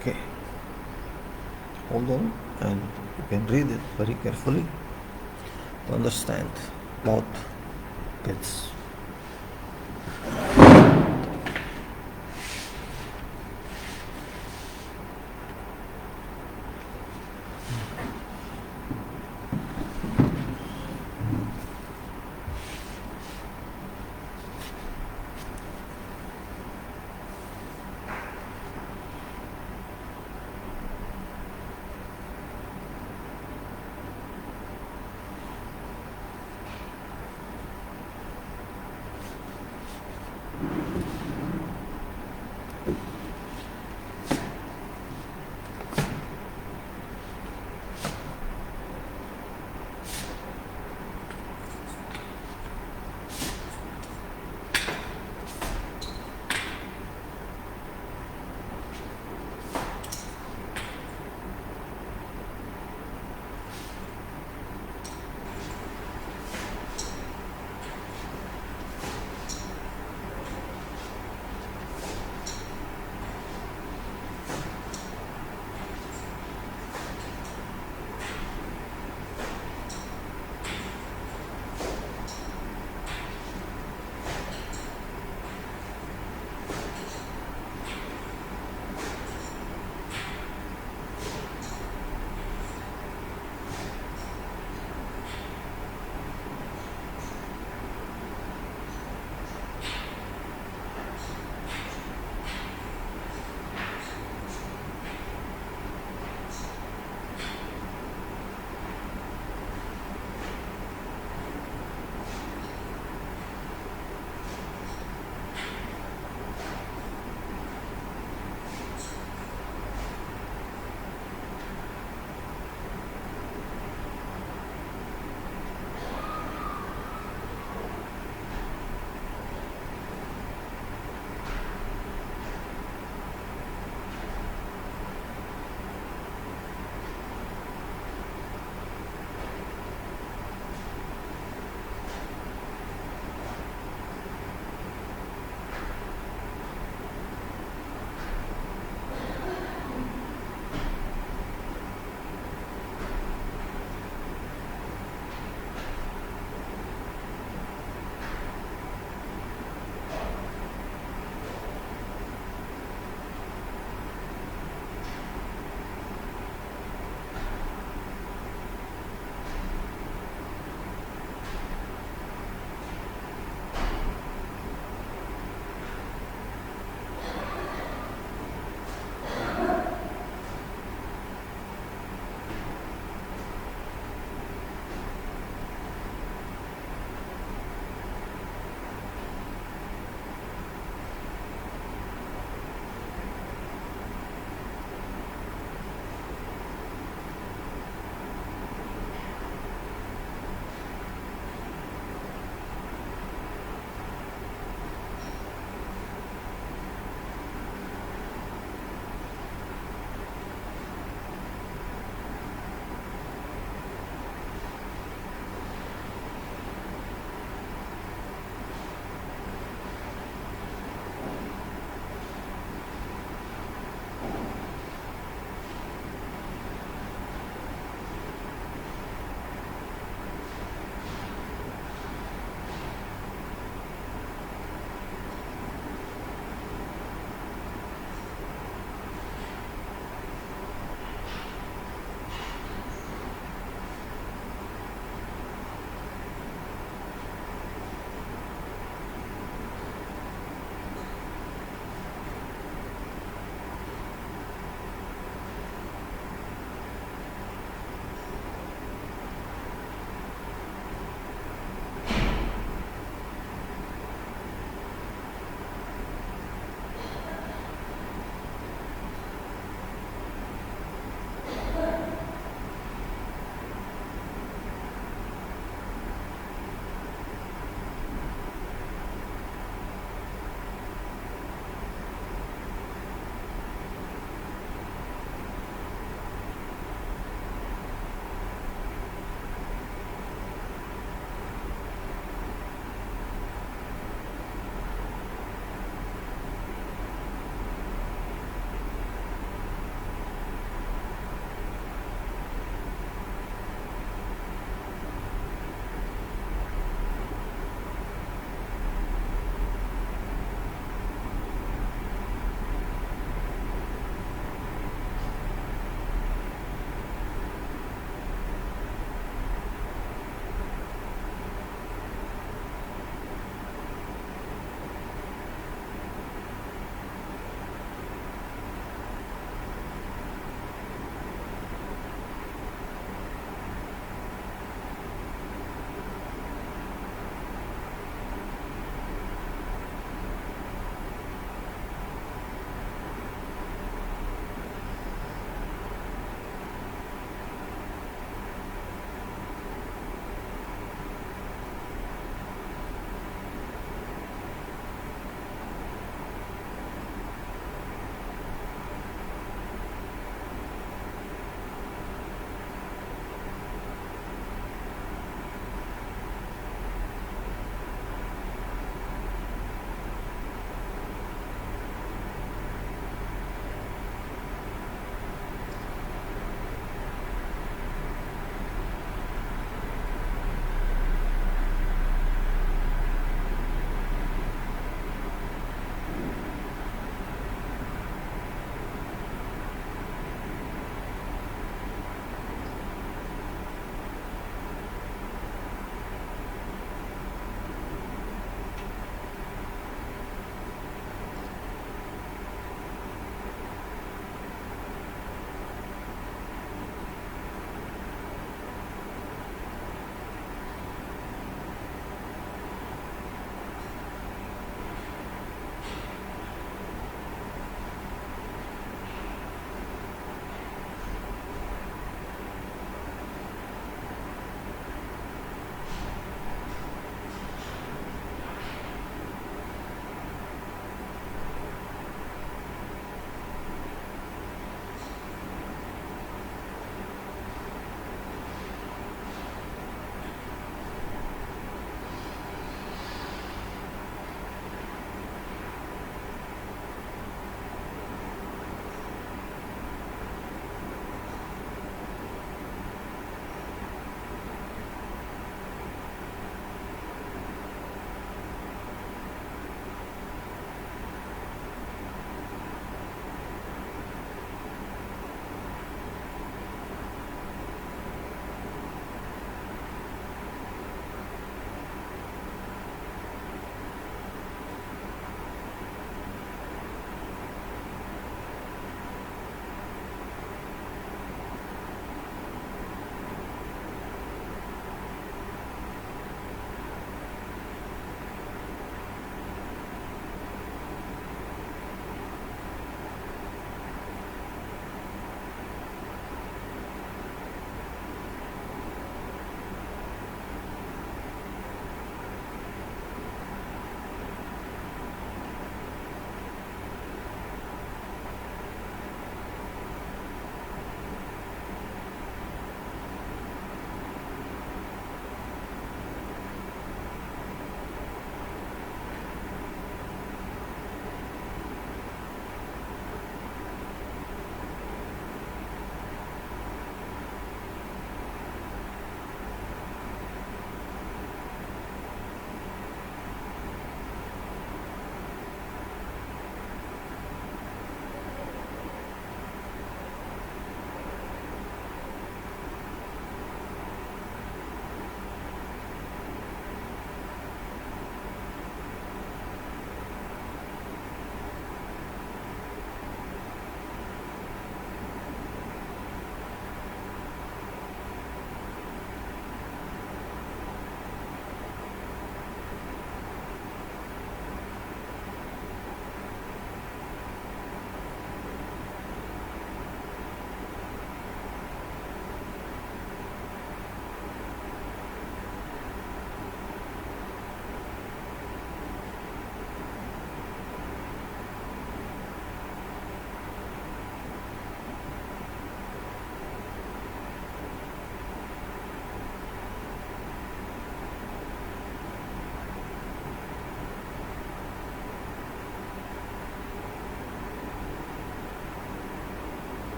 Okay, hold on, and you can read it very carefully to understand both bits.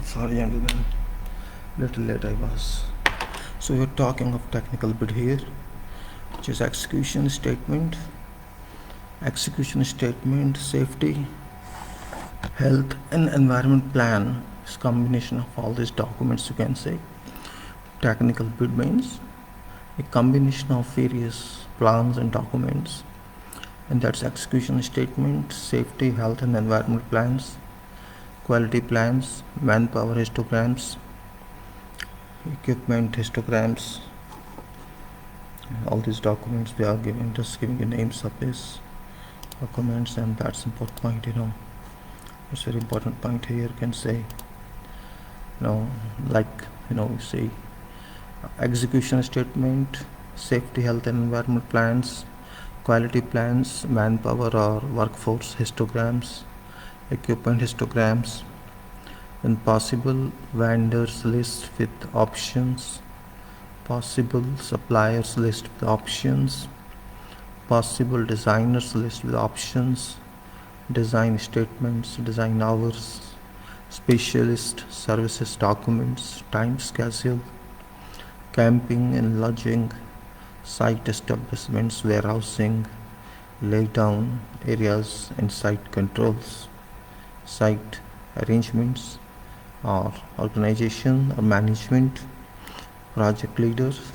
Sorry, gentlemen. Little late I was. So we're talking of technical bit here, which is execution statement, safety, health, and environment plan. It's a combination of all these documents, you can say. Technical bid means a combination of various plans and documents, and that's execution statement, safety, health, and environment plans, quality plans, manpower histograms, equipment histograms. All these documents we are giving, just giving the names of these documents, and that's important point. It's very important point here. You can say, say execution statement, safety, health, and environment plans, quality plans, manpower or workforce histograms, equipment histograms, and possible vendors list with options, possible suppliers list with options, possible designers list with options, design statements, design hours, specialist services documents, time schedule, camping and lodging, site establishments, warehousing, laydown areas and site controls, site arrangements or organization or management, project leaders,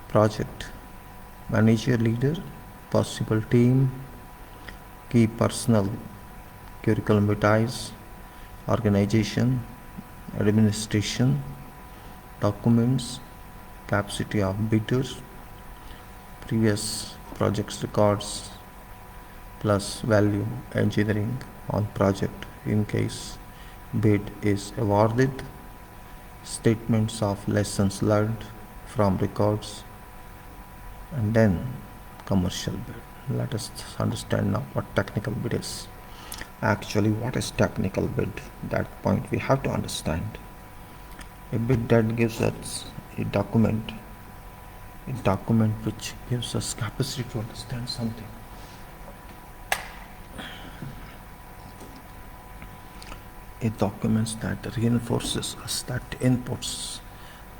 project manager leader, possible team, key personnel, curriculum ties, organization, administration, documents, capacity of bidders, previous projects records, plus value engineering on project in case bid is awarded, statements of lessons learned from records, and then commercial bid. Let us understand now what technical bid is. Actually, what is technical bid? That point we have to understand. A bid that gives us a document which gives us capacity to understand something. A document that reinforces us, that inputs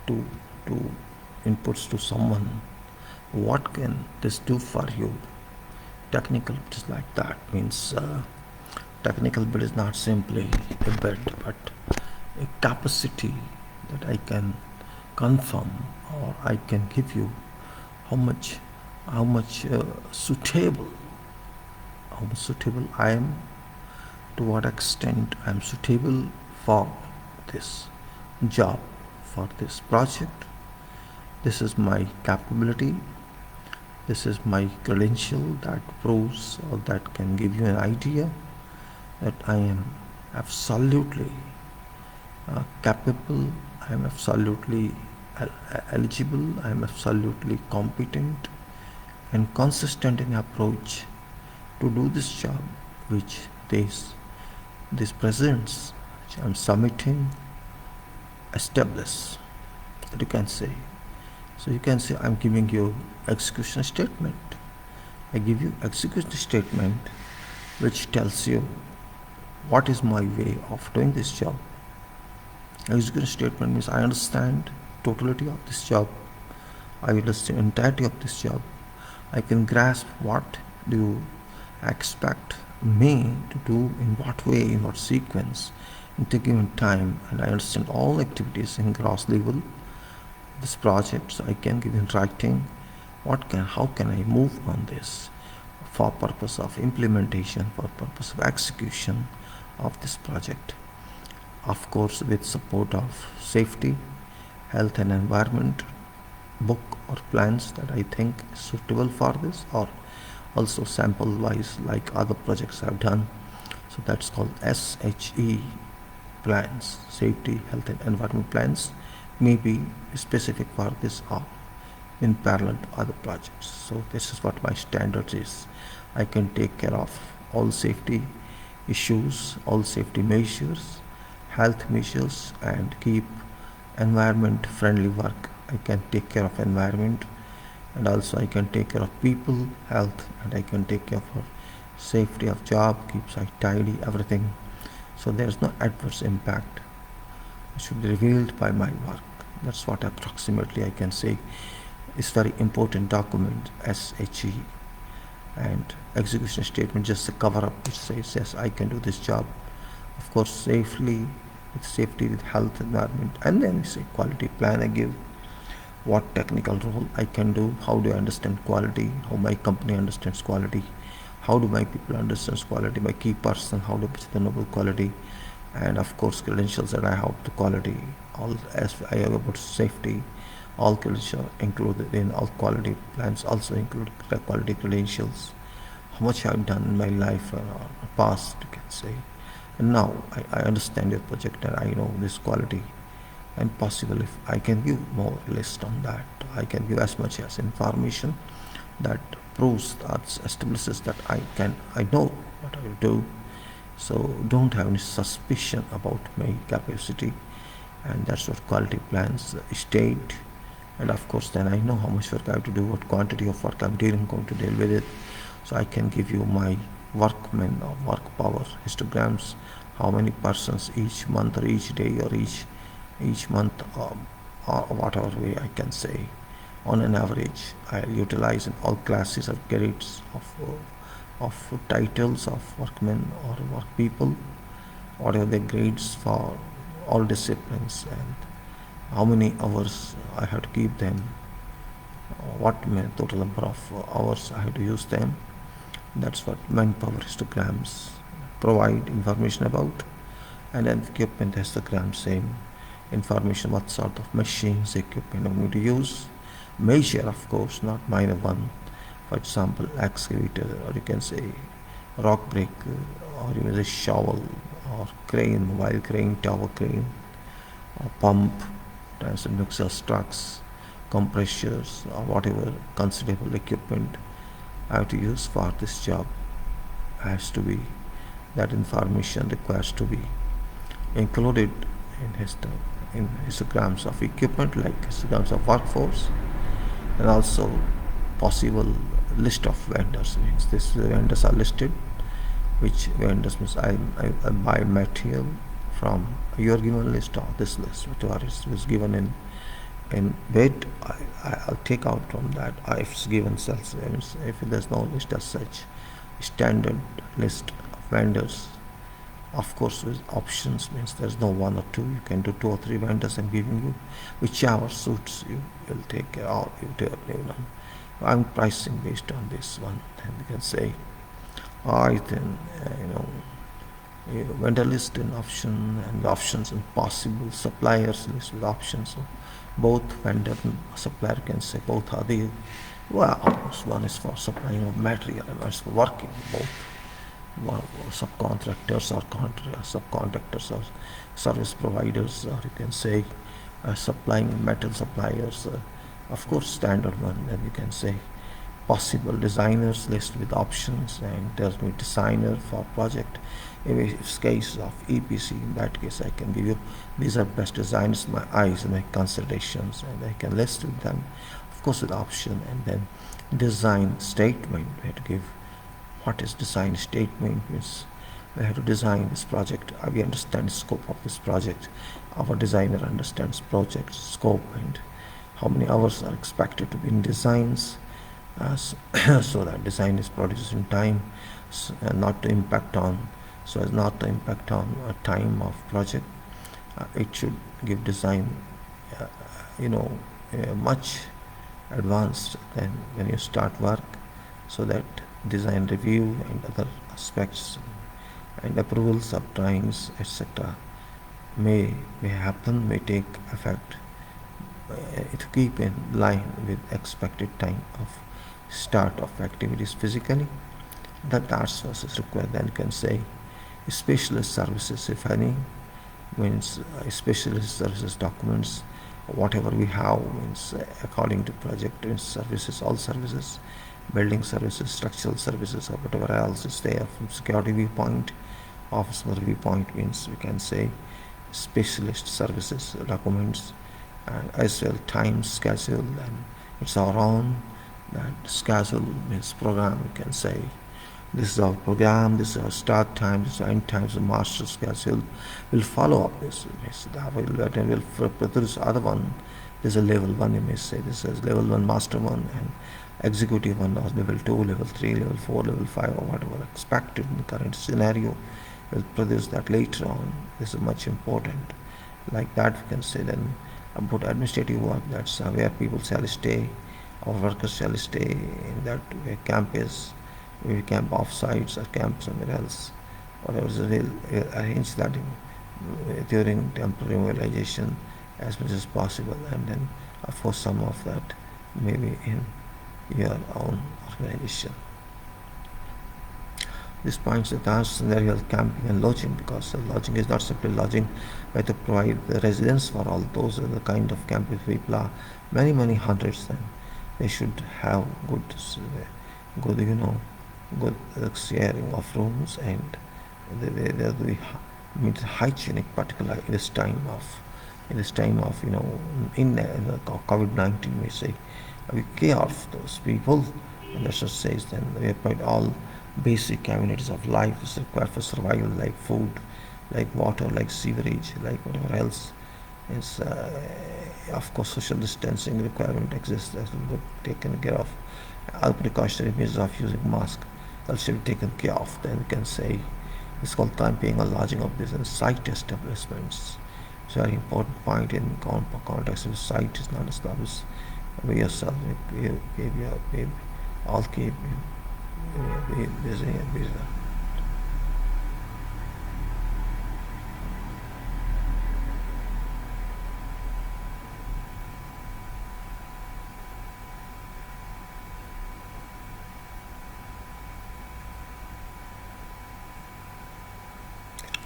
to someone. What can this do for you? Technical bid is like that. Means technical bid is not simply a bid, but a capacity that I can confirm, or I can give you how much suitable I am, to what extent I am suitable for this job, for this project. This is my capability, this is my credential that proves or that can give you an idea that I am absolutely capable, I am absolutely eligible, I am absolutely competent and consistent in approach to do this job which this presents, which I am submitting, establish, that you can say. So you can say I am giving you execution statement. I give you execution statement which tells you what is my way of doing this job. Execution statement means I understand totality of this job, I understand entirety of this job, I can grasp what do you expect me to do, in what way, in what sequence, in the given time, and I understand all activities in gross level this project, so I can give in writing how can I move on this for purpose of implementation, for purpose of execution of this project, of course with support of safety, health and environment book or plans that I think is suitable for this, or also sample wise like other projects I've done. So that's called SHE plans, safety, health and environment plans, may be specific for this or in parallel to other projects. So this is what my standards is. I can take care of all safety issues, all safety measures, health measures, and keep environment friendly work. I can take care of environment, and also I can take care of people, health, and I can take care of safety of job, keep site tidy, everything. So there is no adverse impact. It should be revealed by my work. That's what approximately I can say. It's very important document, SHE, and execution statement just a cover up which says yes, I can do this job, of course safely, with safety, with health, environment. And then we say quality plan. I give what technical role I can do, how do I understand quality, how my company understands quality, how do my people understand quality, my key person, how do I know quality, and of course credentials that I have to quality. All as I have about safety, all credentials included in all quality plans also include quality credentials, how much I've done in my life past, you can say. And now I understand your project and I know this quality, and possible if I can give more list on that, I can give as much as information that proves, that establishes that I know what I will do. So don't have any suspicion about my capacity, and that's what quality plans state. And of course then I know how much work I have to do, what quantity of work I'm going to deal with it. So I can give you my workmen or work power histograms, how many persons each month or each day or each month, or whatever way I can say. On an average, I utilize in all classes of grades of titles of workmen or work people, whatever the grades for all disciplines, and how many hours I have to keep them, what total number of hours I have to use them. That's what manpower histograms provide information about. And then equipment histogram, same information, what sort of machines, equipment I'm going to use. Measure, of course, not minor one. For example, excavator, or you can say rock breaker, or you can say shovel, or crane, mobile crane, tower crane, or pump, transit mixers, trucks, compressors, or whatever considerable equipment I have to use for this job. Has to be, that information requires to be included in histograms of equipment, like histograms of workforce, and also possible list of vendors. Means these vendors are listed, which vendors means I buy material from your given list or this list, whatever is given in bid, I'll take out from that. If it's given sales, if there's no list as such, standard list of vendors, of course with options, means there's no one or two, you can do 2 or 3 vendors. I'm giving you whichever suits you, will take care of you. I'm pricing based on this one, and you can say then vendor list and options and possible suppliers list with options. So both vendor and supplier can say both are there. Well, of course, one is for supplying of material and one is for working. Both one subcontractors or subcontractors or service providers, or you can say supplying metal suppliers. Of course, standard one. Then you can say possible designers list with options, and there's me designer for project. If it's case of EPC, in that case I can give you these are best designs, my eyes and my considerations, and I can list with them, of course with option. And then design statement, we have to give what is design statement. Means we have to design this project, we understand the scope of this project, our designer understands project scope and how many hours are expected to be in designs, so that design is produced in time, and not to impact on, so as not to impact on time of project. It should give design much advanced than when you start work, so that design review and other aspects and approvals of drawings, etc. may happen, may take effect, to keep in line with expected time of start of activities physically. That task force is required. Then you can say specialist services, if any, means specialist services documents, whatever we have, means according to project, means services, all services, building services, structural services, or whatever else is there from security viewpoint, officer viewpoint, means we can say specialist services documents, and as well time schedule, and it's our own that schedule means program, we can say This is our program, this is our start time, this is our end time, this is master schedule. We'll follow up this. We'll produce other one. This is a level 1, you may say. This is level 1, master 1, and executive 1, or level 2, level 3, level 4, level 5, or whatever expected in the current scenario. We'll produce that later on. This is much important. Like that, we can say then about administrative work, that's where people shall stay, our workers shall stay in that where camp is. We camp off sites or camp somewhere else. Whatever is we'll arrange that during temporary mobilization as much as possible, and then of course some of that maybe in your own organization. This points the task scenario camping and lodging, because lodging is not simply lodging, but to provide the residence for all those are the kind of camping people are many hundreds. Then they should have good good sharing of rooms, and they'll be hygienic, particularly in this time of in COVID-19, we say we care of those people, and that just says then we provide all basic amenities of life is required for survival, like food, like water, like sewerage, like whatever else. Is of course social distancing requirement exists, that will be taken care of. All precautionary measures of using mask should be taken care of. Then we can say it's called camping or lodging of business site establishments. It's a very important point in context of site is not established by yourself. All keep busy and busy.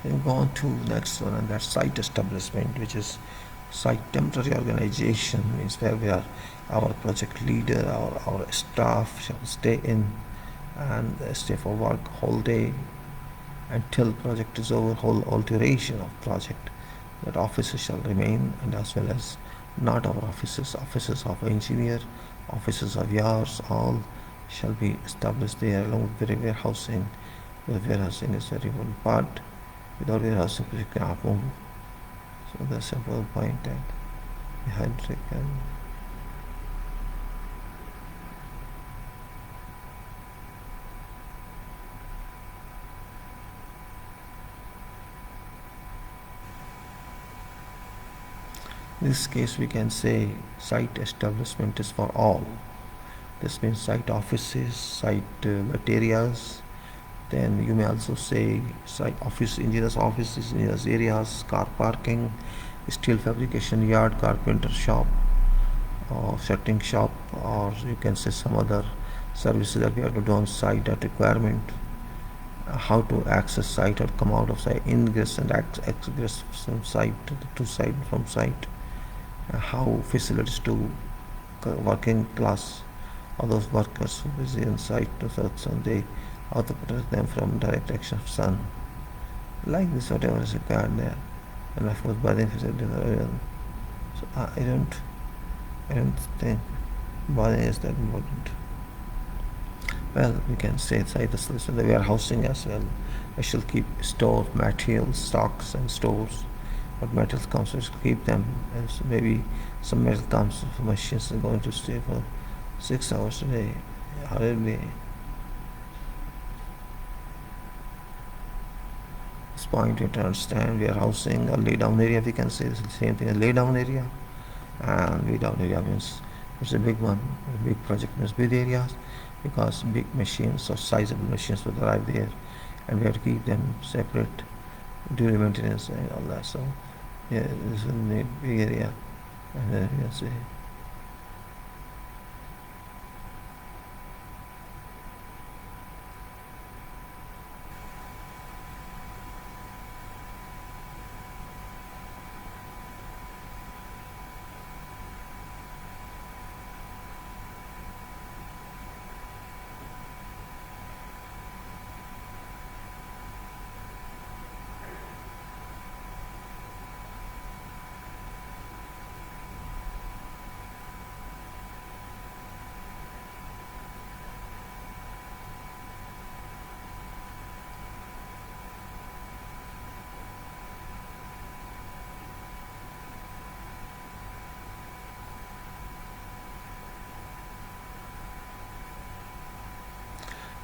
Then go on to next one, and that's site establishment, which is site temporary organization, means where we are our project leader, our staff shall stay in and stay for work whole day until project is over, whole duration of project. That offices shall remain, and as well as not our offices of engineer, offices of yours, all shall be established there along with the warehousing. The warehousing is very important part. Without warehousing, you cannot move. So that's a simple point that behind it can. In this case, we can say site establishment is for all. This means site offices, site areas. Then you may also say site office, engineers offices, engineers areas, car parking, steel fabrication yard, carpenter shop, or setting shop, or you can say some other services that we have to do on site at requirement. How to access site or come out of site, ingress and egress from site to site, from site. How facilities to working class, all those workers who busy in site to they how to protect them from direct action of sun, like this, whatever is required there. And of course bathing facilities are available. So I don't think bathing is that important. Well, we can say site solution, the warehousing as well. We shall keep store materials, stocks and stores. What metals comes, we shall keep them. And so maybe some metal comes for machines are going to stay for 6 hours a day. How will be? This point you have to understand, warehousing or lay down area, we can say this is the same thing as lay down area. And lay down area means it's a big one. A big project means big areas, because big machines or sizable machines will arrive there, and we have to keep them separate during maintenance and all that. So yeah, this is a big area, and then we can say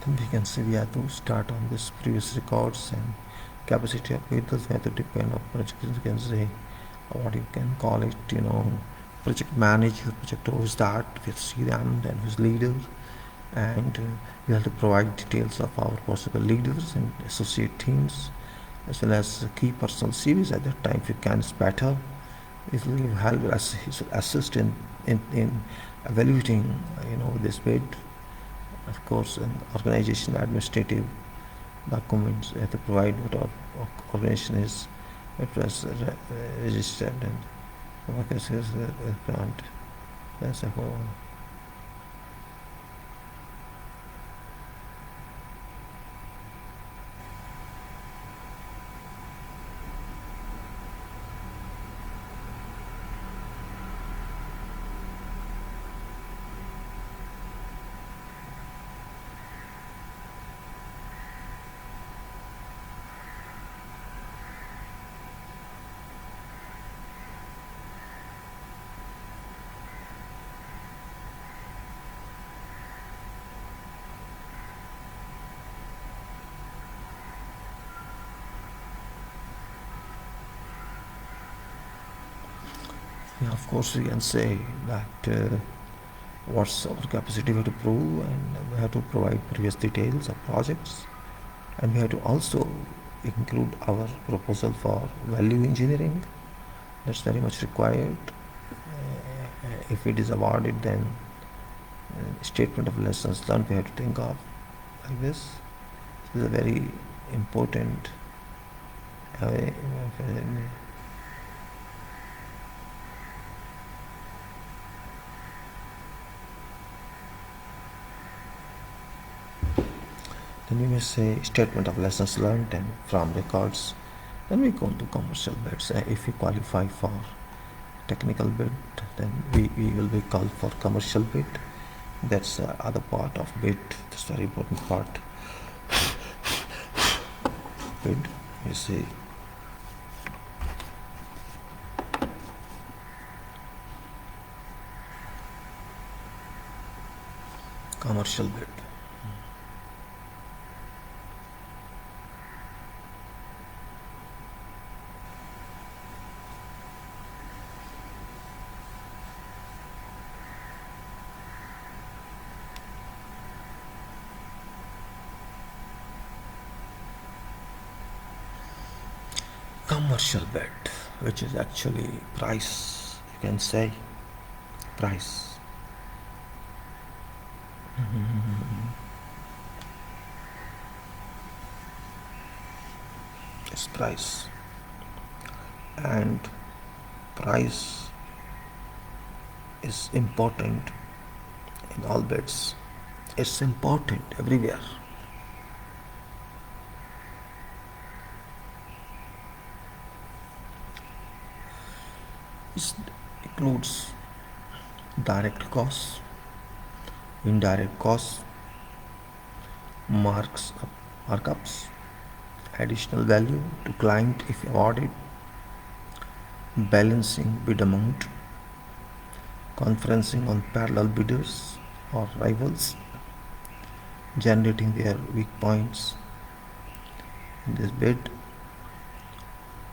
Then we can see we have to start on this previous records and capacity of vehicles. We have to depend on project. You can say what you can call it, project manager, project who's that, we'll see them, then who's leader, and we have to provide details of our possible leaders and associate teams, as well as key personal CVs at that time. If you can, it's better. It will help us assist in evaluating, this bid. Of course, an organization administrative documents we have to provide what our organization is, it was registered and workers is plant. That's a whole. Yeah, of course, we can say that what's our capacity we have to prove, and we have to provide previous details of projects, and we have to also include our proposal for value engineering. That's very much required. If it is awarded, then statement of lessons learned we have to think of like this. This is a very important then we may say statement of lessons learned and from records. Then we go to commercial bids. If we qualify for technical bid, then we will be called for commercial bid. That's the other part of bid. That's very important part. Bid, you see. Commercial bid. Commercial bid, which is actually price, you can say price. It's price, and price is important in all bids. It's important everywhere. It includes direct costs, indirect costs, markups, additional value to client if awarded, balancing bid amount, conferencing on parallel bidders or rivals, generating their weak points in this bid,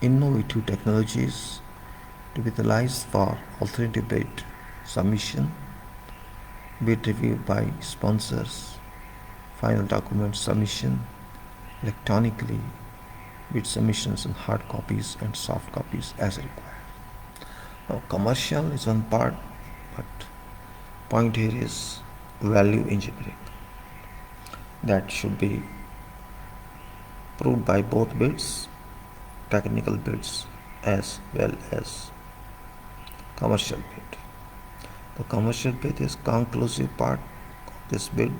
innovative technologies to be utilized for alternative bid submission, bid review by sponsors, final document submission electronically, bid submissions in hard copies and soft copies as required. Now, commercial is one part, but point here is value engineering. That should be proved by both bids, technical bids as well as commercial bid. The commercial bid is conclusive part of this bid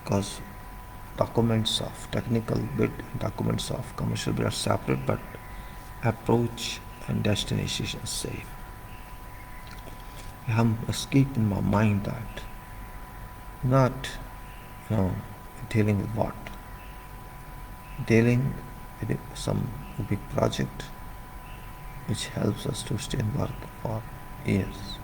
because documents of technical bid and documents of commercial bid are separate, but approach and destination is same. I must keep in my mind that not dealing with what? Dealing with some big project which helps us to stay in work for years.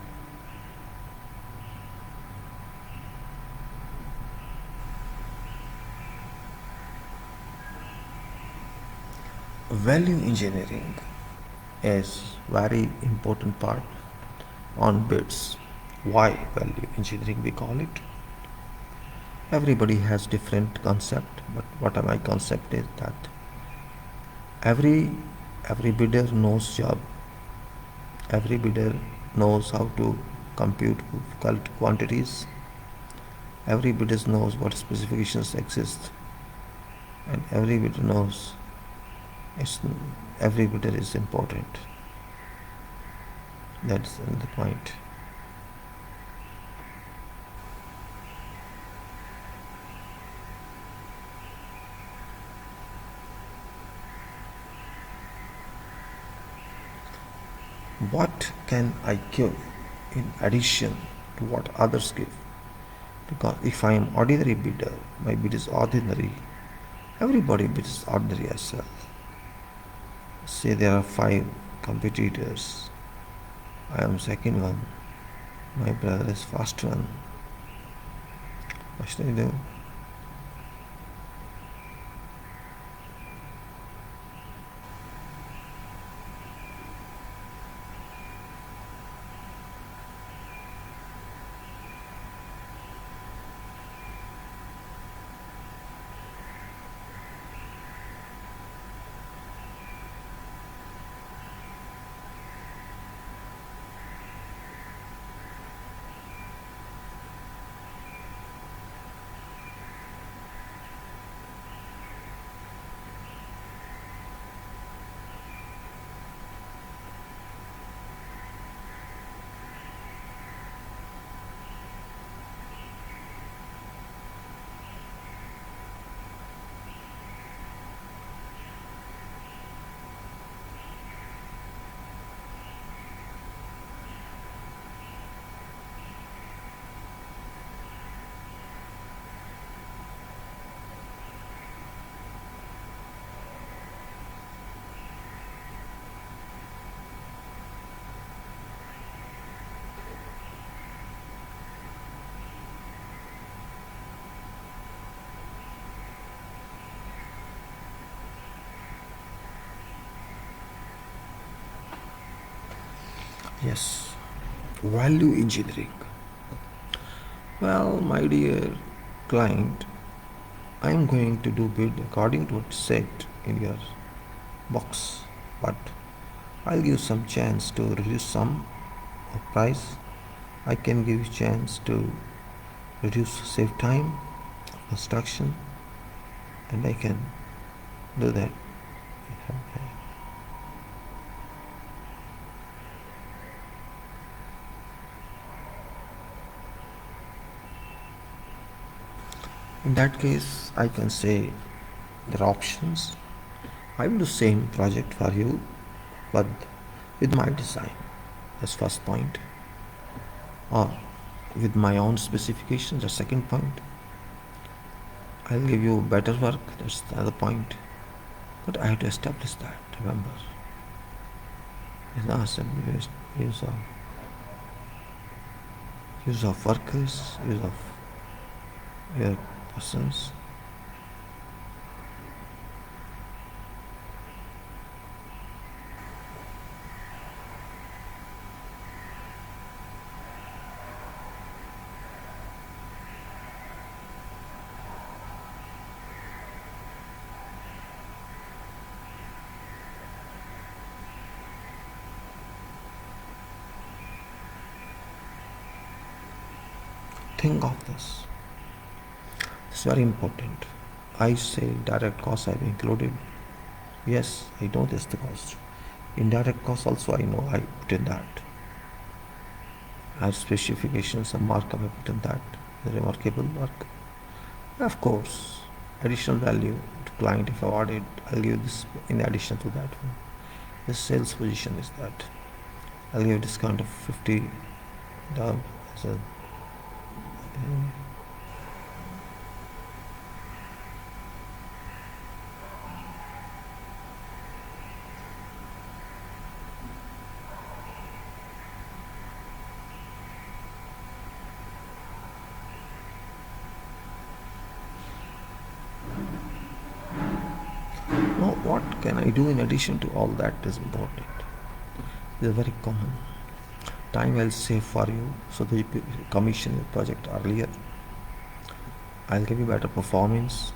Value engineering is very important part on bids. Why value engineering we call it? Everybody has different concept, but what my concept is that every bidder knows job. Every bidder knows how to compute quantities. Every bidder knows what specifications exist, and every bidder knows every bidder is important. That's the point. What can I give in addition to what others give? Because if I am ordinary bidder, my bid is ordinary. Everybody bids ordinary as well. Say there are 5 competitors. I am second one. My brother is first one. What should I do? Yes, value engineering. Well, my dear client, I am going to do bid according to what's said in your box, but I'll give some chance to reduce some of price. I can give you chance to save time, construction, and I can do that. In that case, I can say there are options. I will do same project for you, but with my design. That's first point. Or with my own specifications, that's second point. I'll give you better work, that's the other point. But I have to establish that, remember. It's not simply use of workers, use of your persons. Think of this. It's very important. I say direct costs I've included. Yes, I know this the cost. Indirect costs also I know I put in that. I have specifications, some markup I put in that. The remarkable work. Of course, additional value to client if awarded, I'll give this in addition to that one. The sales position is that. I'll give a discount of $50 as a Now, what can I do in addition to all that is important? This is very common. Time I'll save for you so that you commission your project earlier. I'll give you better performance.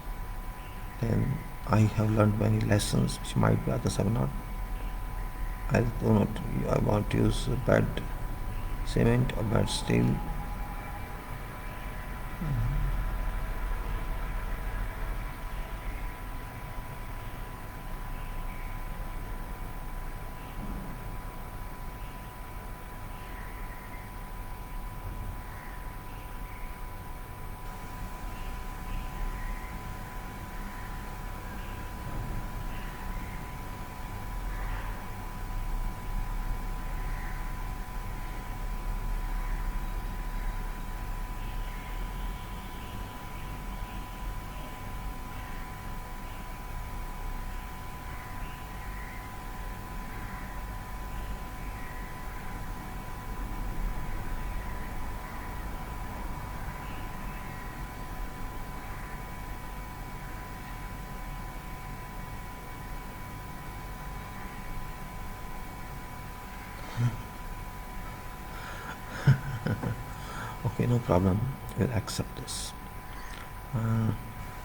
Then I have learned many lessons which might be others have not. I want to use bad cement or bad steel. Okay, no problem. We'll accept this.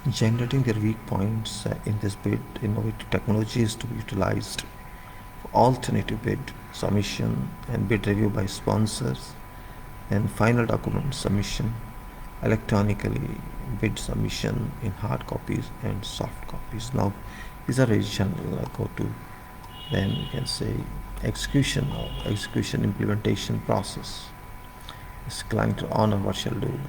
Generating their weak points in this bid, innovative technology is to be utilized for alternative bid submission and bid review by sponsors, and final document submission electronically, bid submission in hard copies and soft copies. Now, these are very general. Go to, then you can say execution implementation process. Is client to honor what shall do?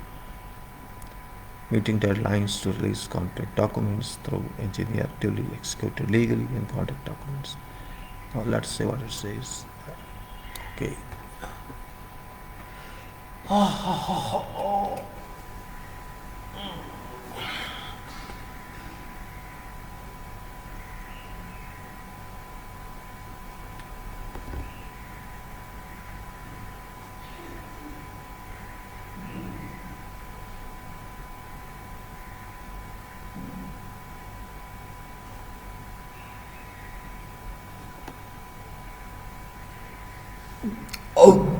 Meeting deadlines to release contract documents through engineer duly executed legally and contract documents. Now let's see what it says. Okay. Oh. Oh.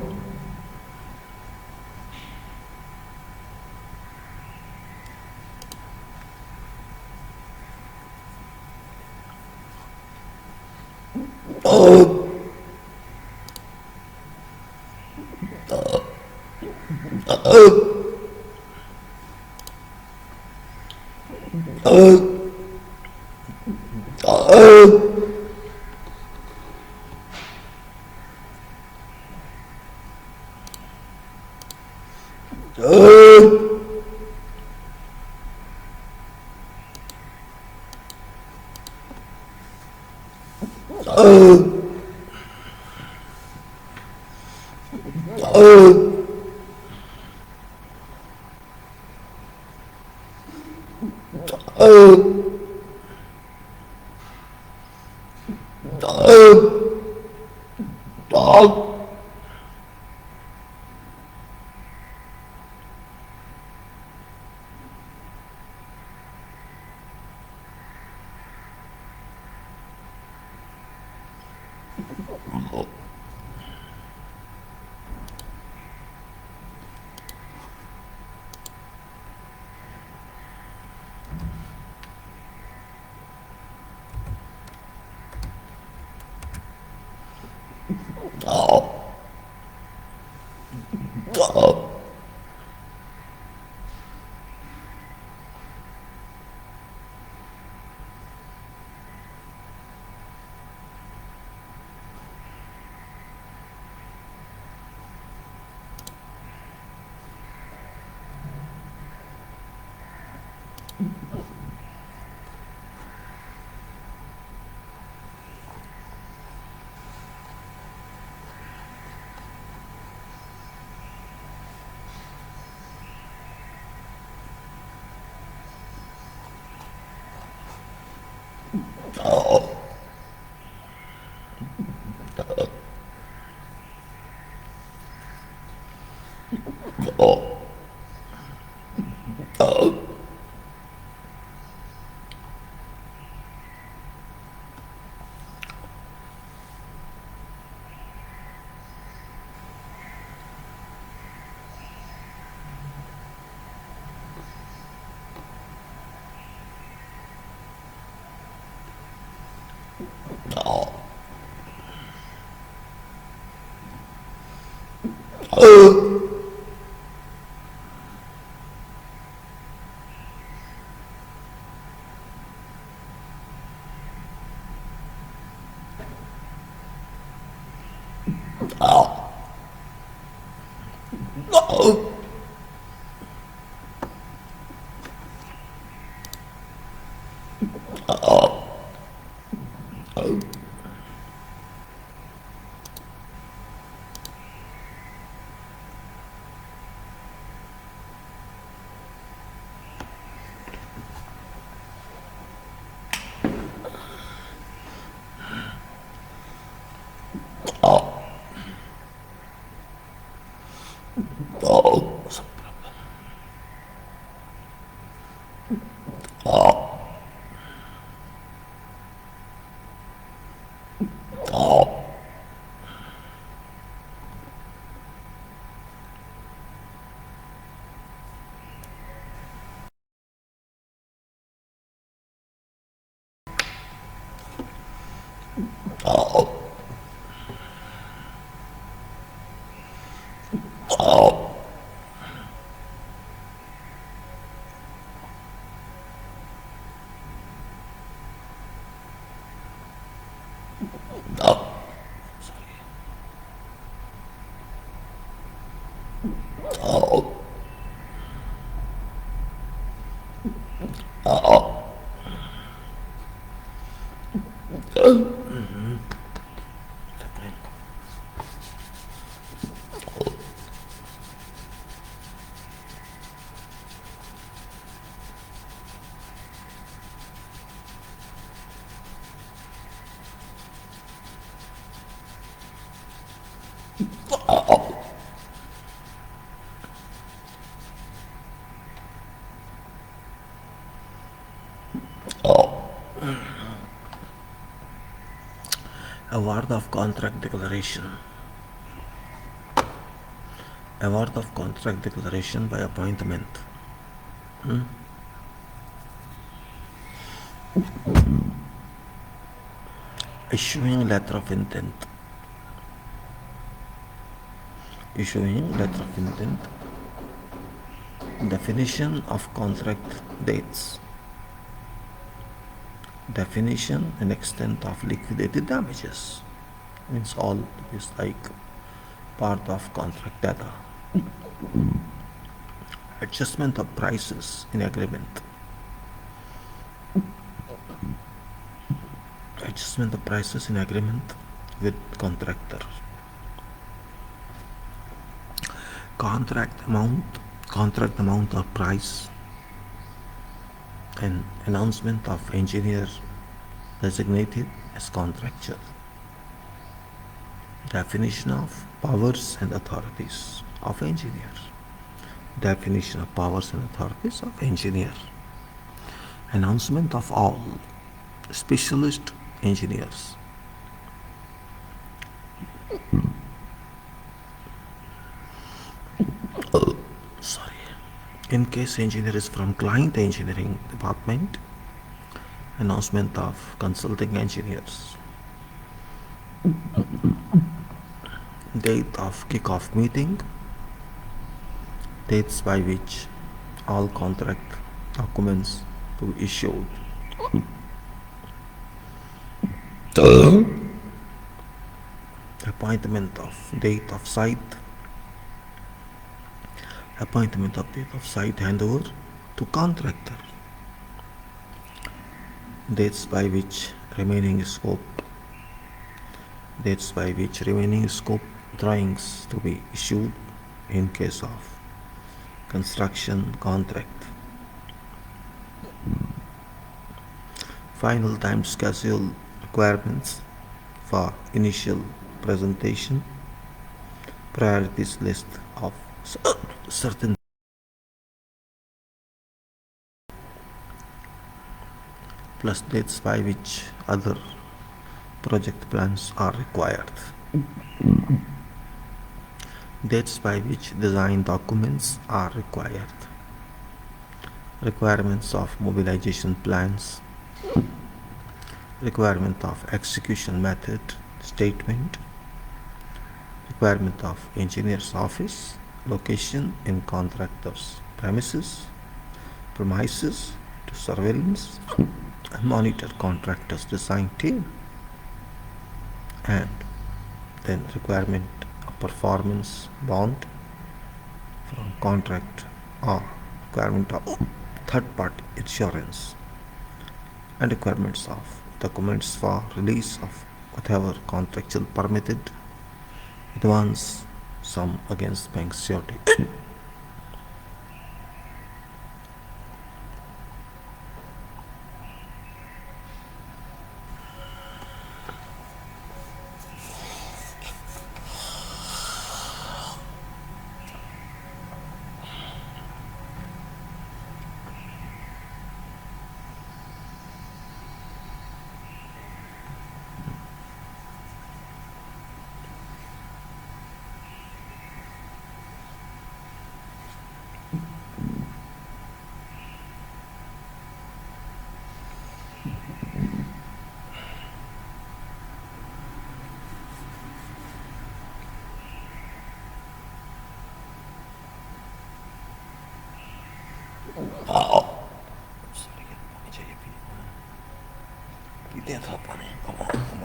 Award of contract declaration. Award of contract declaration by appointment. Issuing letter of intent. Issuing letter of intent. Definition of contract dates. Definition and extent of liquidated damages. Means all is like part of contract data. Adjustment of prices in agreement. Adjustment of prices in agreement with contractor. Contract amount or price, and announcement of engineer designated as contractor. Definition of powers and authorities of engineer. Definition of powers and authorities of engineer. Announcement of all specialist engineers. In case engineer is from client engineering department, announcement of consulting engineers. Date of kick-off meeting, dates by which all contract documents to be issued. Appointment of date of site. Appointment of date of site handover to contractor. Dates by which remaining scope drawings to be issued in case of construction contract. Final time schedule requirements for initial presentation. Priorities list of certain plus dates by which other project plans are required. Dates by which design documents are required. Requirements of mobilization plans. requirement of execution method statement, requirement of engineer's office, location in contractor's premises to surveillance and monitor contractor's design team, and then requirement of performance bond from contract or requirement of third party insurance, and requirements of documents for release of whatever contractual permitted advance sum against bank security.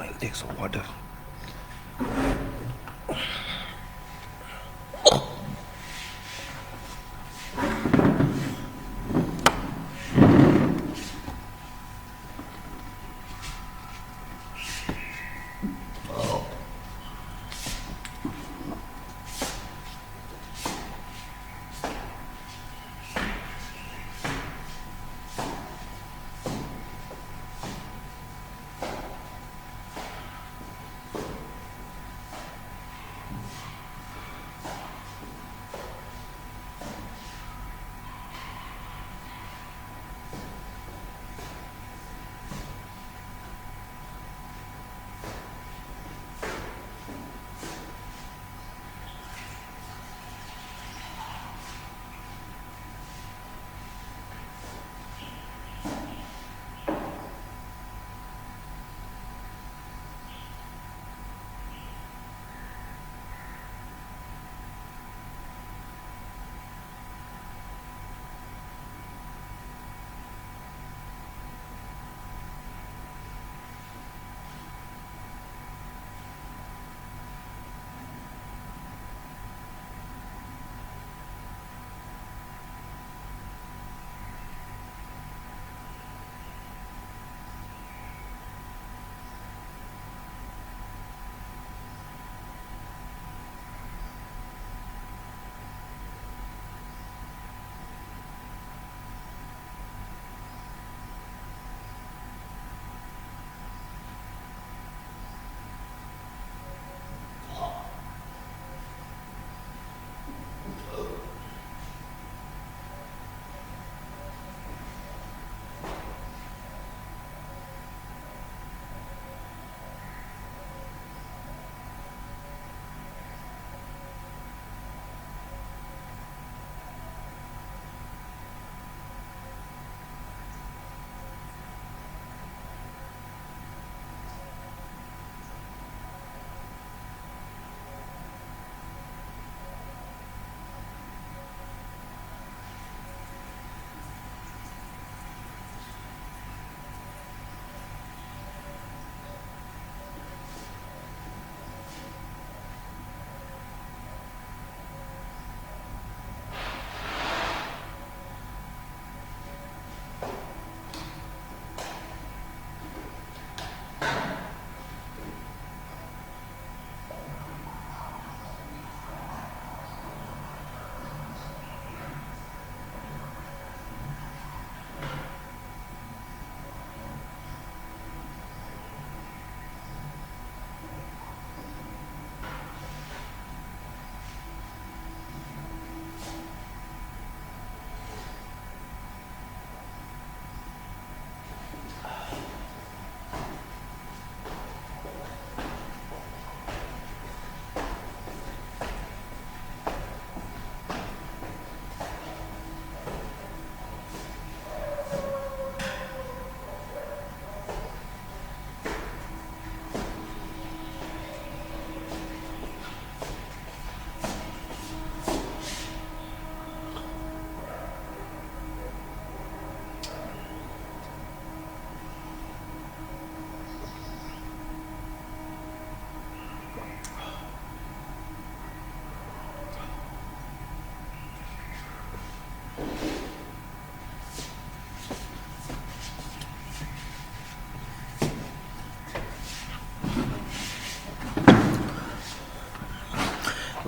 I'll take some water.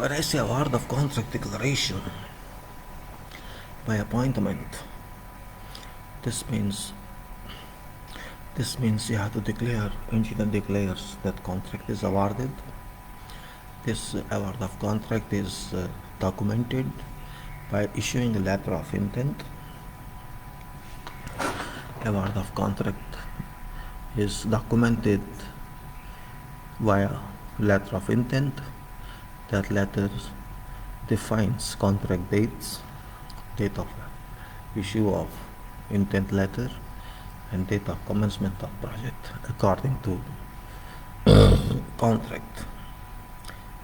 When I say award of contract declaration by appointment, this means you have to declare, engineer declares that contract is awarded. This award of contract is documented by issuing a letter of intent. Award of contract is documented via letter of intent. That letter defines contract dates, date of issue of intent letter, and date of commencement of project according to contract.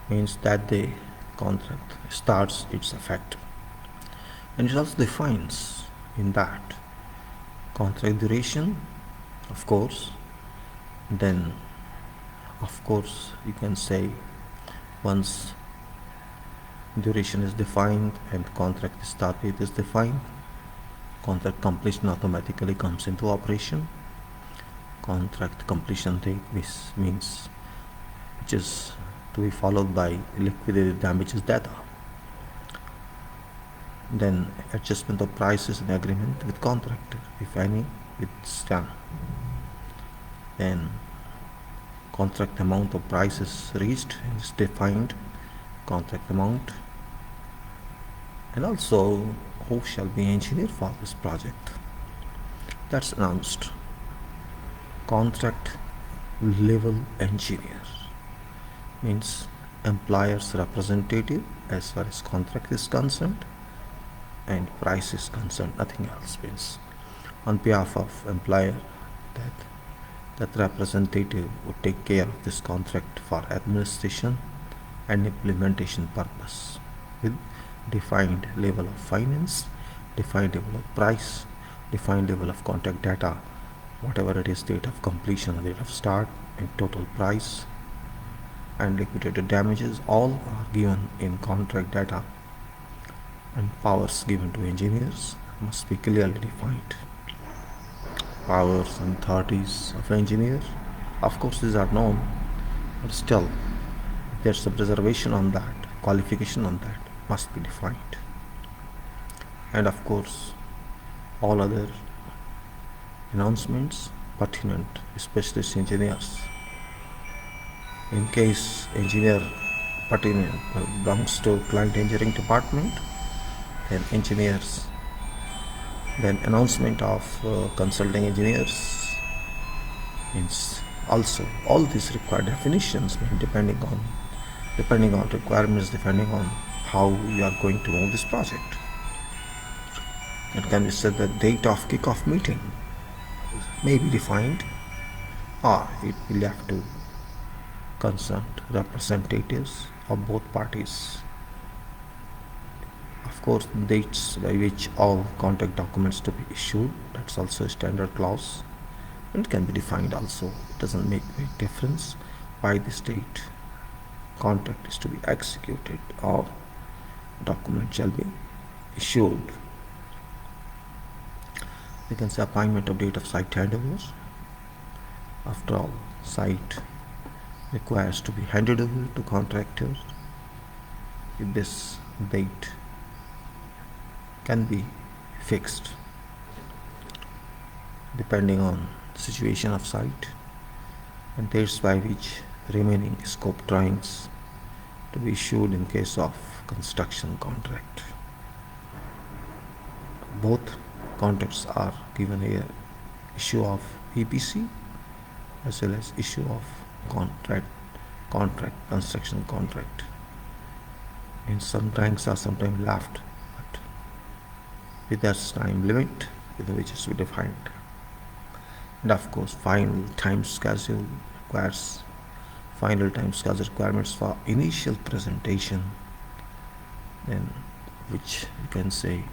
Means that the contract starts its effect, and it also defines in that contract duration, of course. Then of course you can say once duration is defined and contract start date is defined, contract completion automatically comes into operation. Contract completion date means which is to be followed by liquidated damages data. Then adjustment of prices in agreement with contractor, if any, it's done. Then contract amount of prices reached is defined, contract amount, and also who shall be engineer for this project, that's announced. Contract level engineer means employer's representative as far as contract is concerned and price is concerned, nothing else. Means on behalf of employer, that representative would take care of this contract for administration and implementation purpose with defined level of finance, defined level of price, defined level of contract data, whatever it is, date of completion, date of start, and total price and liquidated damages, all are given in contract data, and powers given to engineers must be clearly defined. Powers and authorities of engineer, of course these are known, but still there's a reservation on that, qualification on that must be defined. And of course all other announcements pertinent, especially engineers. In case engineer pertinent belongs to client engineering department, then engineers, then announcement of consulting engineers means also all these require definitions, depending on requirements, depending on how you are going to move this project. It can be said that date of kick-off meeting may be defined, or it will have to consult representatives of both parties. Of course, dates by which all contract documents to be issued, that's also a standard clause, and it can be defined also. It doesn't make a difference by this date contract is to be executed or document shall be issued. We can say appointment of date of site handover. After all, site requires to be handed over to contractors. If this date can be fixed depending on situation of site, and dates by which remaining scope drawings to be issued in case of construction contract. Both contracts are given here, issue of EPC as well as issue of construction contract. And some drawings are sometimes left, but with that time limit with which is defined. And of course final time schedule requirements for initial presentation, then which you can say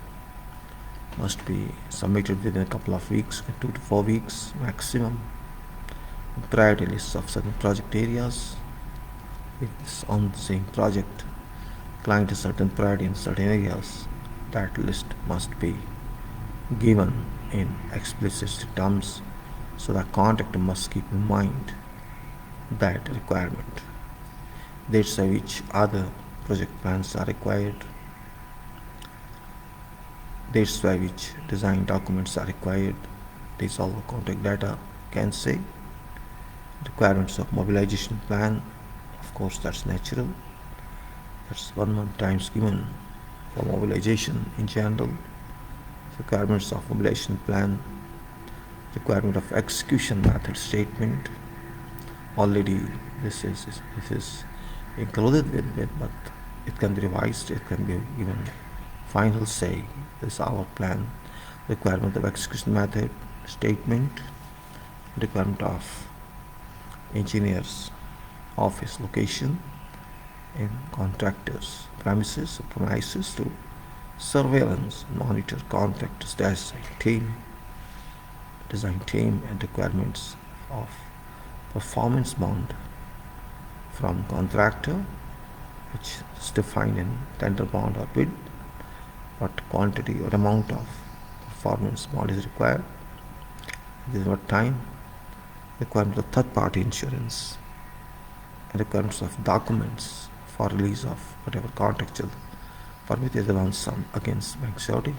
must be submitted within a couple of weeks, 2 to 4 weeks maximum. Priority lists of certain project areas. If it's on the same project, client has certain priority in certain areas, that list must be given in explicit terms, so the contractor must keep in mind that requirement. Dates by which other project plans are required, dates by which design documents are required. These all the contact data can say. Requirements of mobilization plan, of course that's natural. That's 1 month times given for mobilization in general. Requirements of mobilization plan, requirement of execution method statement. Already this is included with it, but it can be revised, it can be given final say. This is our plan. Requirement of execution method statement, requirement of engineer's office location and contractors premises to surveillance, monitor contractors design team, and requirements of performance bond from contractor, which is defined in tender bond or bid, what quantity or amount of performance bond is required, this is what time, requirement of third party insurance, and requirements of documents for release of whatever contractual permit is the lump sum against bank surety.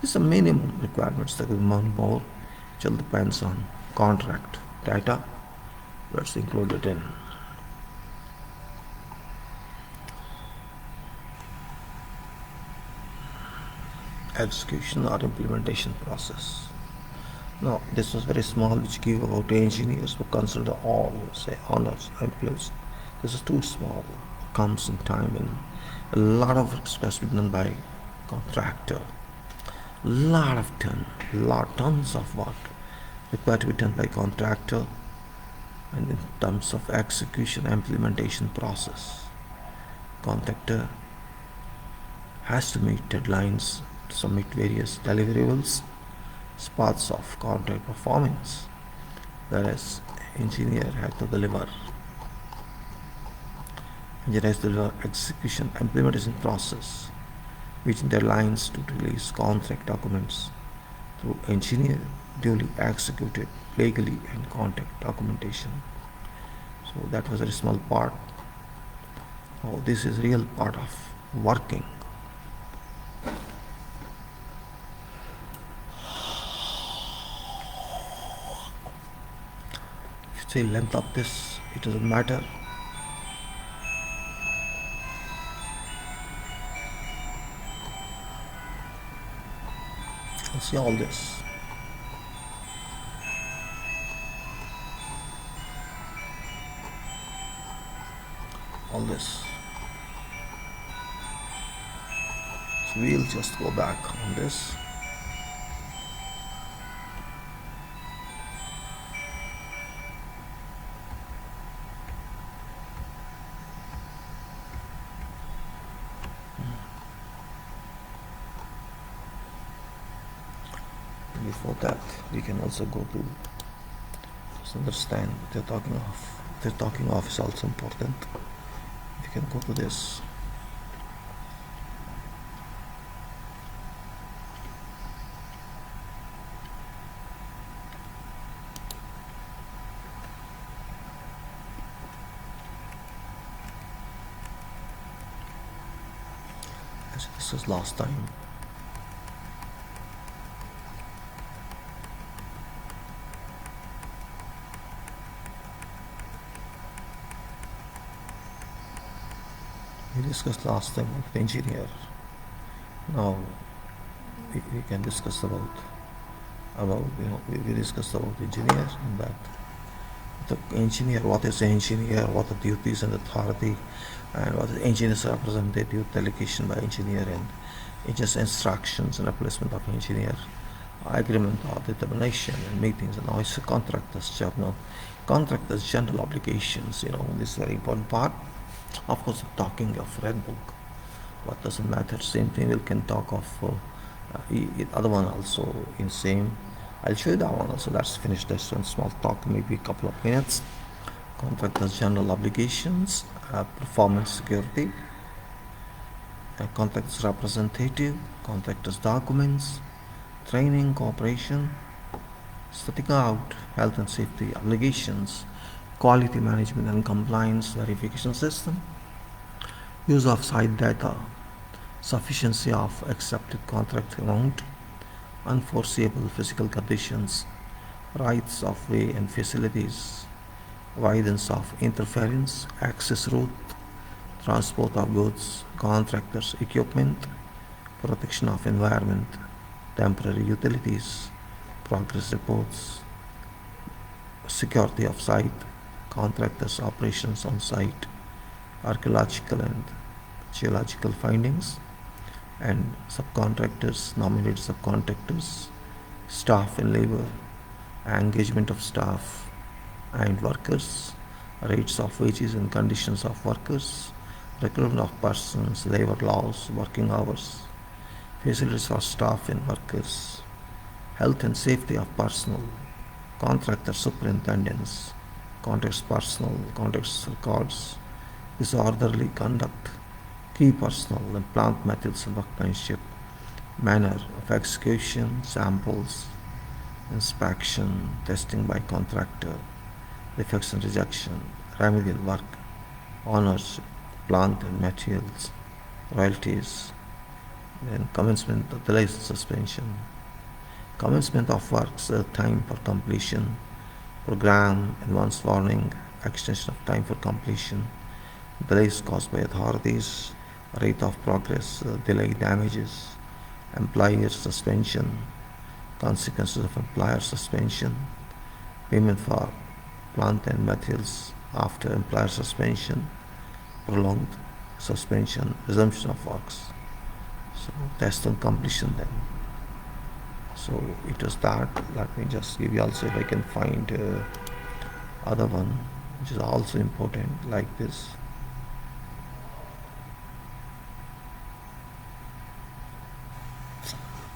These are minimum requirements. That will be more, which all depends on contract data that's included in. Execution or implementation process. Now this was very small, which give about engineers who consider all, say, honors, employees. This is too small, comes in time, and a lot of work has to be done by contractor. Tons of work required to be done by contractor, and in terms of execution implementation process, contractor has to meet deadlines to submit various deliverables as parts of contract performance, whereas engineer has to deliver execution implementation process, meeting deadlines to release contract documents through engineer duly executed legally and contract documentation. So that was a very small part. Oh, this is real part of working. If you say length of this, it doesn't matter. See all this. All this. So we'll just go back on this. Before that, we can also go to just understand what they're talking of. They're talking of is also important. We can go to this. As this was last time. We discussed last time with the engineer. Now we can discuss about we discussed about engineer, and that the engineer, what is the engineer, what are the duties and authority, and what the engineers represent, their duty delegation by engineer, and just instructions and replacement of engineer, agreement or determination and meetings, and now it's a contractor's job. Now contractor's general obligations, this is a very important part. Of course, talking of Red Book, what doesn't matter, same thing we can talk of other one also in same. I'll show you that one also. Let's finish this one small talk, maybe a couple of minutes. Contractor's general obligations, performance security, contractor's representative, contractor's documents, training, cooperation, setting out health and safety obligations, quality management and compliance verification system, use of site data, sufficiency of accepted contract amount, unforeseeable physical conditions, rights of way and facilities, avoidance of interference, access route, transport of goods, contractors' equipment, protection of environment, temporary utilities, progress reports, security of site, contractors' operations on site, archaeological and geological findings, and subcontractors, nominated subcontractors, staff and labor, engagement of staff and workers, rates of wages and conditions of workers, recruitment of persons, labor laws, working hours, facilities for staff and workers, health and safety of personnel, contractor superintendents, contracts personnel, contracts records, disorderly conduct, key personnel and plant methods and workmanship, manner of execution, samples, inspection, testing by contractor, defects and rejection, remedial work, ownership, plant and materials, royalties, then commencement of delays and suspension, commencement of works, time for completion, program, advance warning, extension of time for completion, delays caused by authorities, rate of progress, delay damages, employer suspension, consequences of employer suspension, payment for plant and materials after employer suspension, prolonged suspension, resumption of works. So test on completion then. So it was that. Let me just give you also if I can find other one which is also important like this.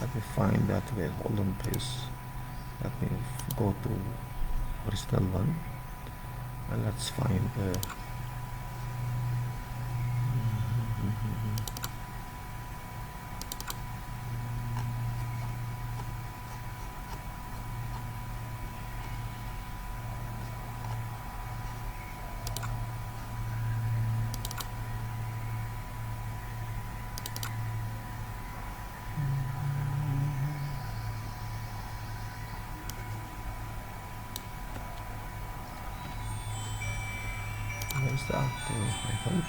Let me find that way. Hold on please. Let me go to original one and let's find where's that? I hope.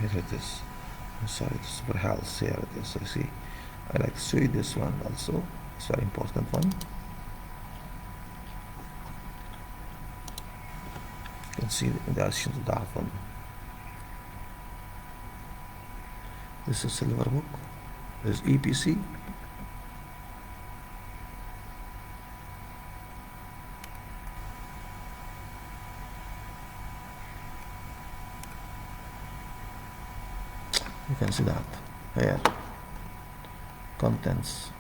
Here it is. I'm sorry, the super health. Here it is. I see. I like to show you this one also. It's a very important one. You can see in addition to that one. This is silver book. This is EPC. You can see that here. Contents.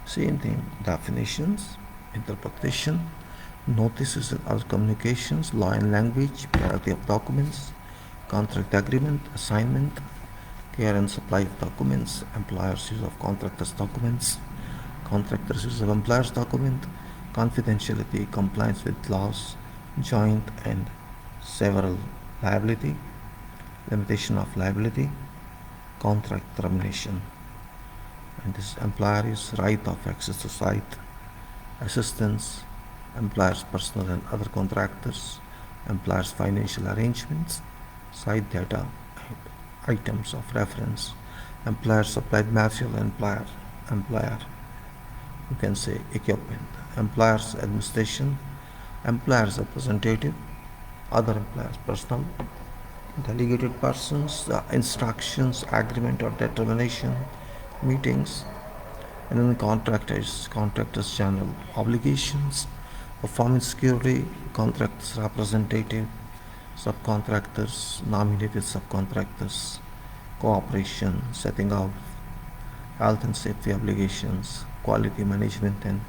Same thing. Definitions, interpretation, notices and other communications, law and language, priority of documents, contract agreement, assignment, care and supply of documents, employer's use of contractor's documents, contractor's use of employer's document, confidentiality, compliance with laws, joint and several liability, limitation of liability, contract termination. And this employer is right of access to site, assistance, employer's personal and other contractors, employer's financial arrangements, site data, items of reference, employer supplied material, employer, you can say equipment, employer's administration, employer's representative, other employer's personal, delegated persons, instructions, agreement or determination, meetings, and then contractors general obligations, Performance security, contractors representative, subcontractors, nominated subcontractors, cooperation, setting out health and safety obligations, quality management and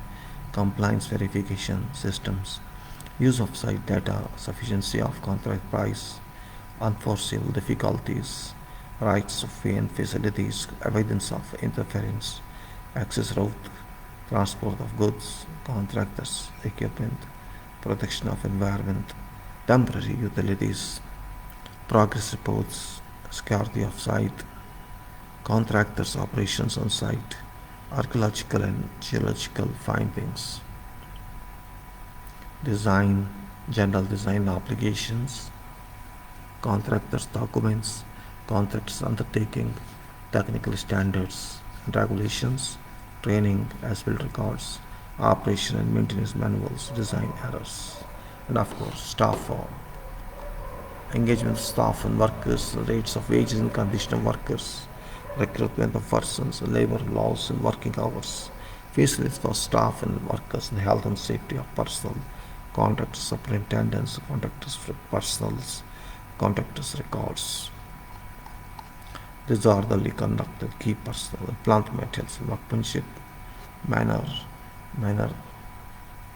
compliance verification systems, use of site data, sufficiency of contract price, unforeseeable difficulties, rights of way and facilities, evidence of interference, access route, transport of goods, contractors, equipment, protection of environment, temporary utilities, progress reports, security of site, contractors' operations on site, archaeological and geological findings, design, general design obligations, contractors' documents, contractors' undertaking, technical standards and regulations, training, as-built records, operation and maintenance manuals, design errors, and of course, staff form. Engagement of staff and workers, rates of wages and condition of workers, recruitment of persons, labor laws and working hours, facilities for staff and workers, and health and safety of personnel, contractors, superintendents, contractors for personals, contractors' records, disorderly conducted key personnel, plant materials, workmanship, manner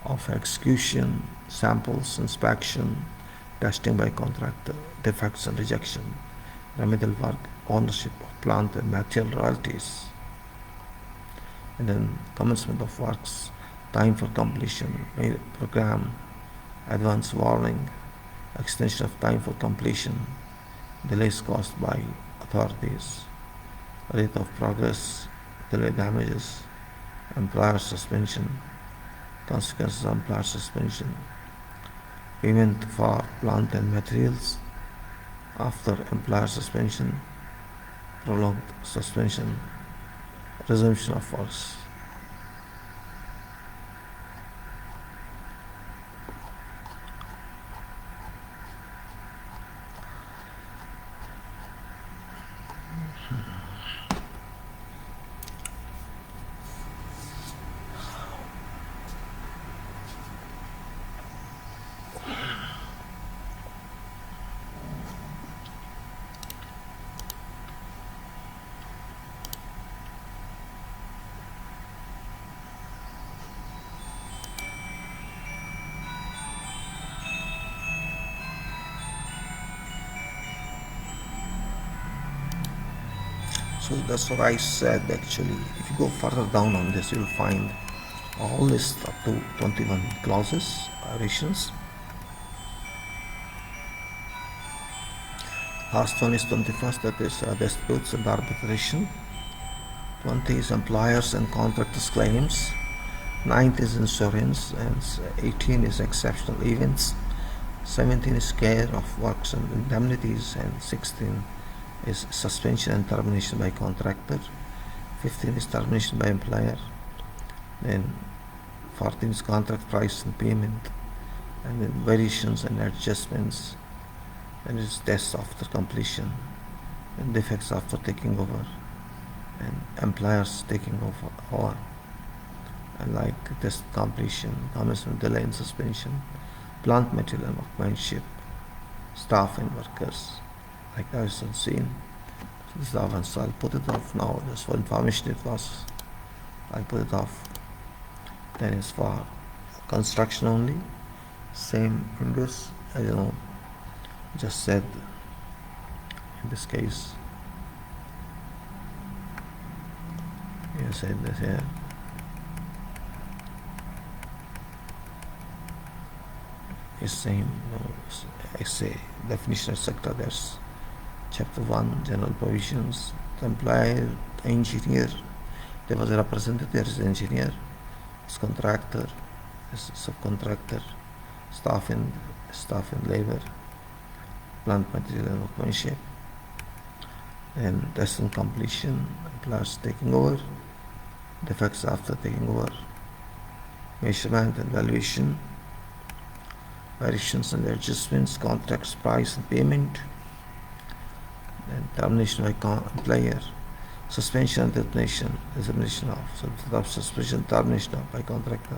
of execution, samples, inspection, testing by contractor, defects and rejection, remedial work, ownership of plant and material royalties, and then commencement of works, time for completion, program, advance warning, extension of time for completion, delays caused by authorities, rate of progress, delay damages, employer suspension, consequences of employer suspension, payment for plant and materials after employer suspension, prolonged suspension, resumption of works. So that's what I said actually. If you go further down on this, you'll find a whole list up to 21 clauses, variations. Last one is 21st, that is disputes and arbitration. 20 is employers and contractors claims. 9th is insurance, and 18 is exceptional events. 17 is care of works and indemnities, and 16 is suspension and termination by contractor. 15 is termination by employer. Then 14 is contract price and payment, and then variations and adjustments. And it's tests after completion, and defects after taking over, and employers taking over, and like test completion, commencement, delay and suspension, plant material and workmanship, staff and workers, like I was seen. This is the one, so I'll put it off now. Just for information it was. I'll put it off. Then it's for construction only. Same in this, I don't know, just said in this case. You said this here. It's same, I say definition, etc. There's chapter 1, general provisions. The employer, engineer, there was a representative, there is engineer, it's contractor, it's subcontractor, staff and labor, plant material and workmanship, and test and completion, employers taking over, defects after taking over, measurement and valuation, variations and adjustments, contracts, price and payment, and termination by employer, suspension and termination, resignation of suspension, termination of by contractor,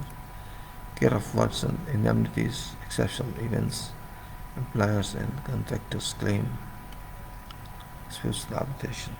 care of words and indemnities, exceptional events, employers and contractors claim, disputes the arbitration.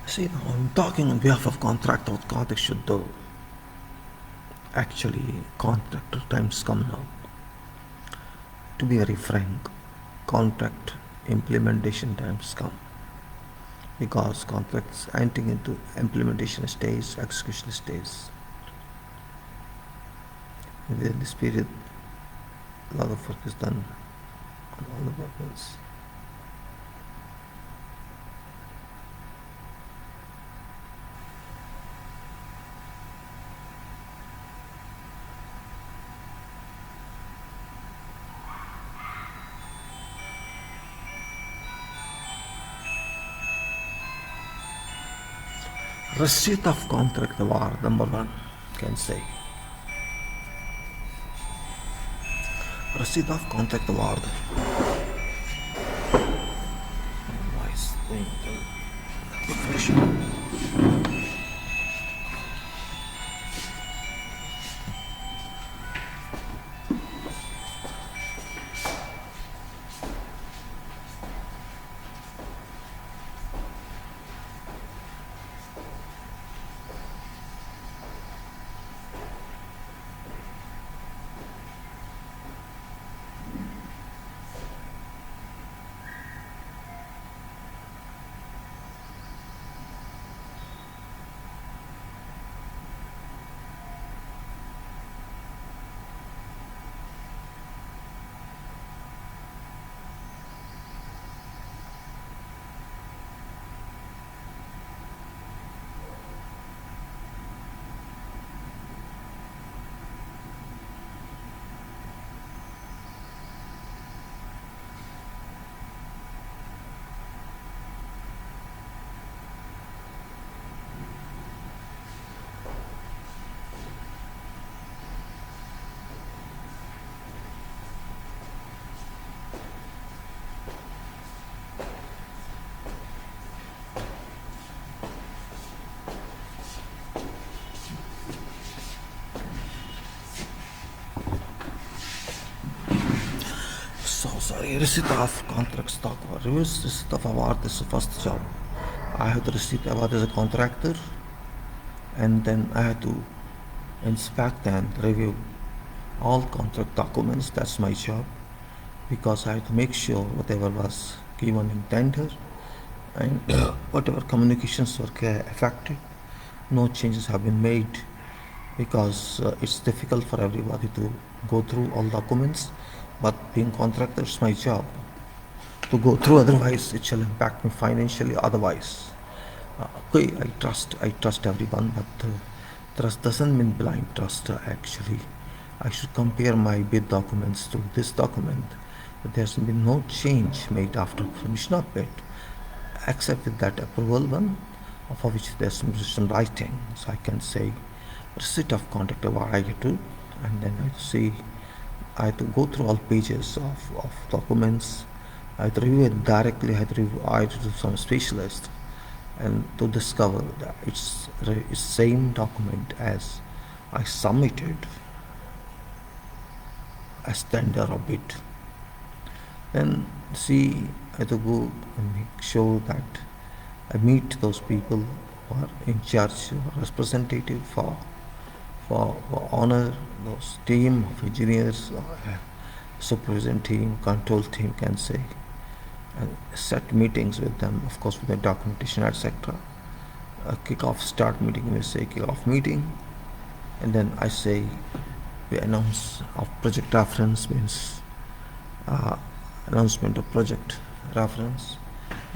See, now I'm talking on behalf of contractor. Contract should do. Actually, contractor times come now. To be very frank, contract implementation times come. Because contracts entering into implementation stage, execution stage. Within this period, a lot of work is done on all the purposes. Receipt of contract award, number one, can say. Receipt of contract award. Nice thing. Sorry, receipt of contract stock reviews, receipt of award is the first job. I have to receive award as a contractor, and then I have to inspect and review all contract documents. That's my job, because I have to make sure whatever was given in tender and whatever communications were effective, no changes have been made, because it's difficult for everybody to go through all documents. But being contractor is my job. to go through, otherwise it shall impact me financially. Otherwise, okay, I trust everyone, but trust doesn't mean blind trust. Actually, I should compare my bid documents to this document. But there's been no change made after submission of bid, except with that approval one, for which there's some writing. So I can say receipt of contract award I get to, and then I have to go through all pages of documents. I have to review it directly. I have to do some specialist, and to discover that it's same document as I submitted as tender or bid. Then I have to go and make sure that I meet those people who are in charge or representative for honor, those team of engineers, supervision team, control team can say, and set meetings with them, of course with the documentation, etc. A kick-off start meeting, we say kick-off meeting, and then I say we announce of project reference, means announcement of project reference.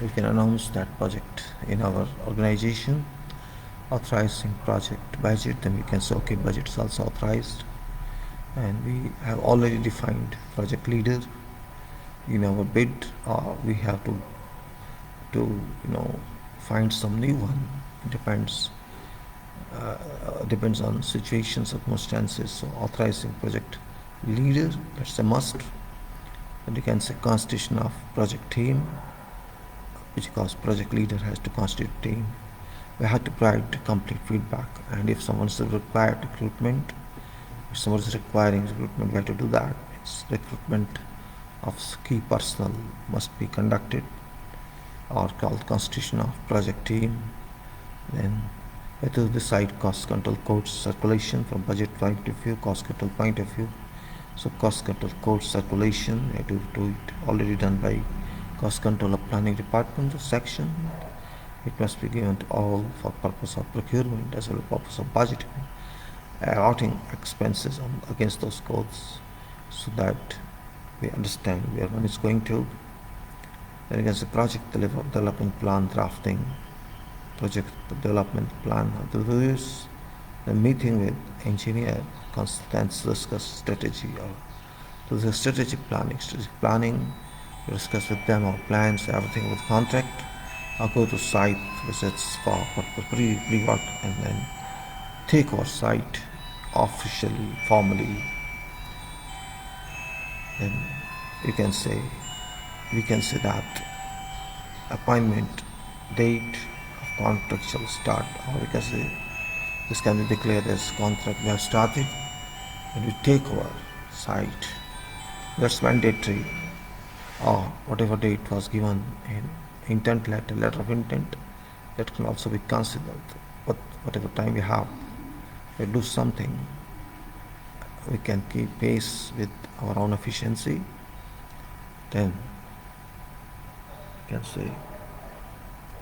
We can announce that project in our organization, authorizing project budget, then we can say okay, budget is also authorized, and we have already defined project leader in our bid, or we have to find some new one. It depends on situation, circumstances. So authorizing project leader, that's a must. And you can say constitution of project team, because project leader has to constitute team. We have to provide complete feedback, and if someone is required recruitment, if someone is requiring recruitment, we have to do that. It's recruitment of key personnel must be conducted, or called constitution of project team. Then we have to decide cost control codes circulation from budget point of view, cost control point of view. So cost control code circulation, we have to do it, already done by cost control of planning department section. It must be given to all for purpose of procurement as well as purpose of budgeting, routing expenses against those codes, so that we understand where one is going to. Then against the project development plan drafting, project development plan of the reviews, the meeting with engineer, consultants, discuss strategy, or to the strategic planning, we discuss with them our plans, everything with contract. I'll go to site visits for pre-work, and then take our site officially, formally. Then we can say that appointment date of contract shall start, or we can say this can be declared as contract we have started, and we take our site. That's mandatory, or whatever date was given in intent letter of intent, that can also be considered. But whatever time we have, we do something, we can keep pace with our own efficiency. Then you can say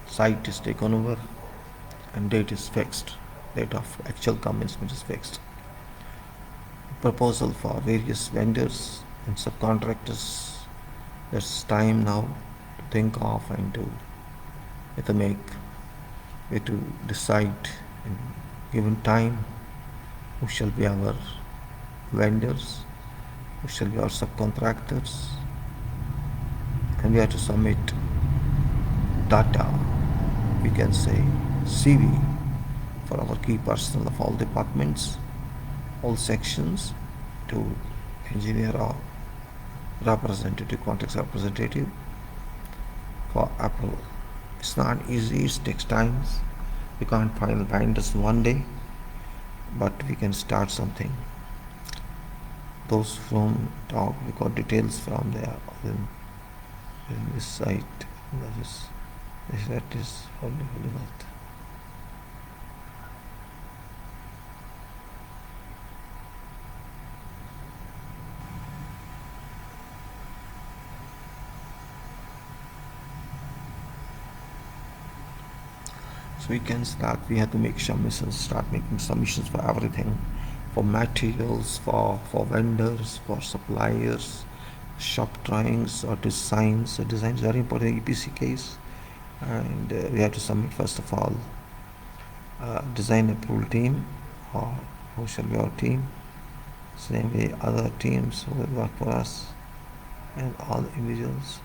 site is taken over and date is fixed, date of actual commencement is fixed. Proposal for various vendors and subcontractors, there's time now to think of and to decide in given time who shall be our vendors, who shall be our subcontractors, and we have to submit data, we can say CV, for our key personnel of all departments, all sections, to engineer or representative, contracts representative, for approval. It's not easy, it takes time. We can't find vendors in one day, but we can start something. Those from talk, we got details from there in this site. That is only not. So we can start, we have to make submissions, start making submissions for everything, for materials, for vendors, for suppliers, shop drawings or designs. Design is very important in EPC case, and we have to submit first of all design approval team, or who shall be our team. Same way other teams who will work for us, and all individuals.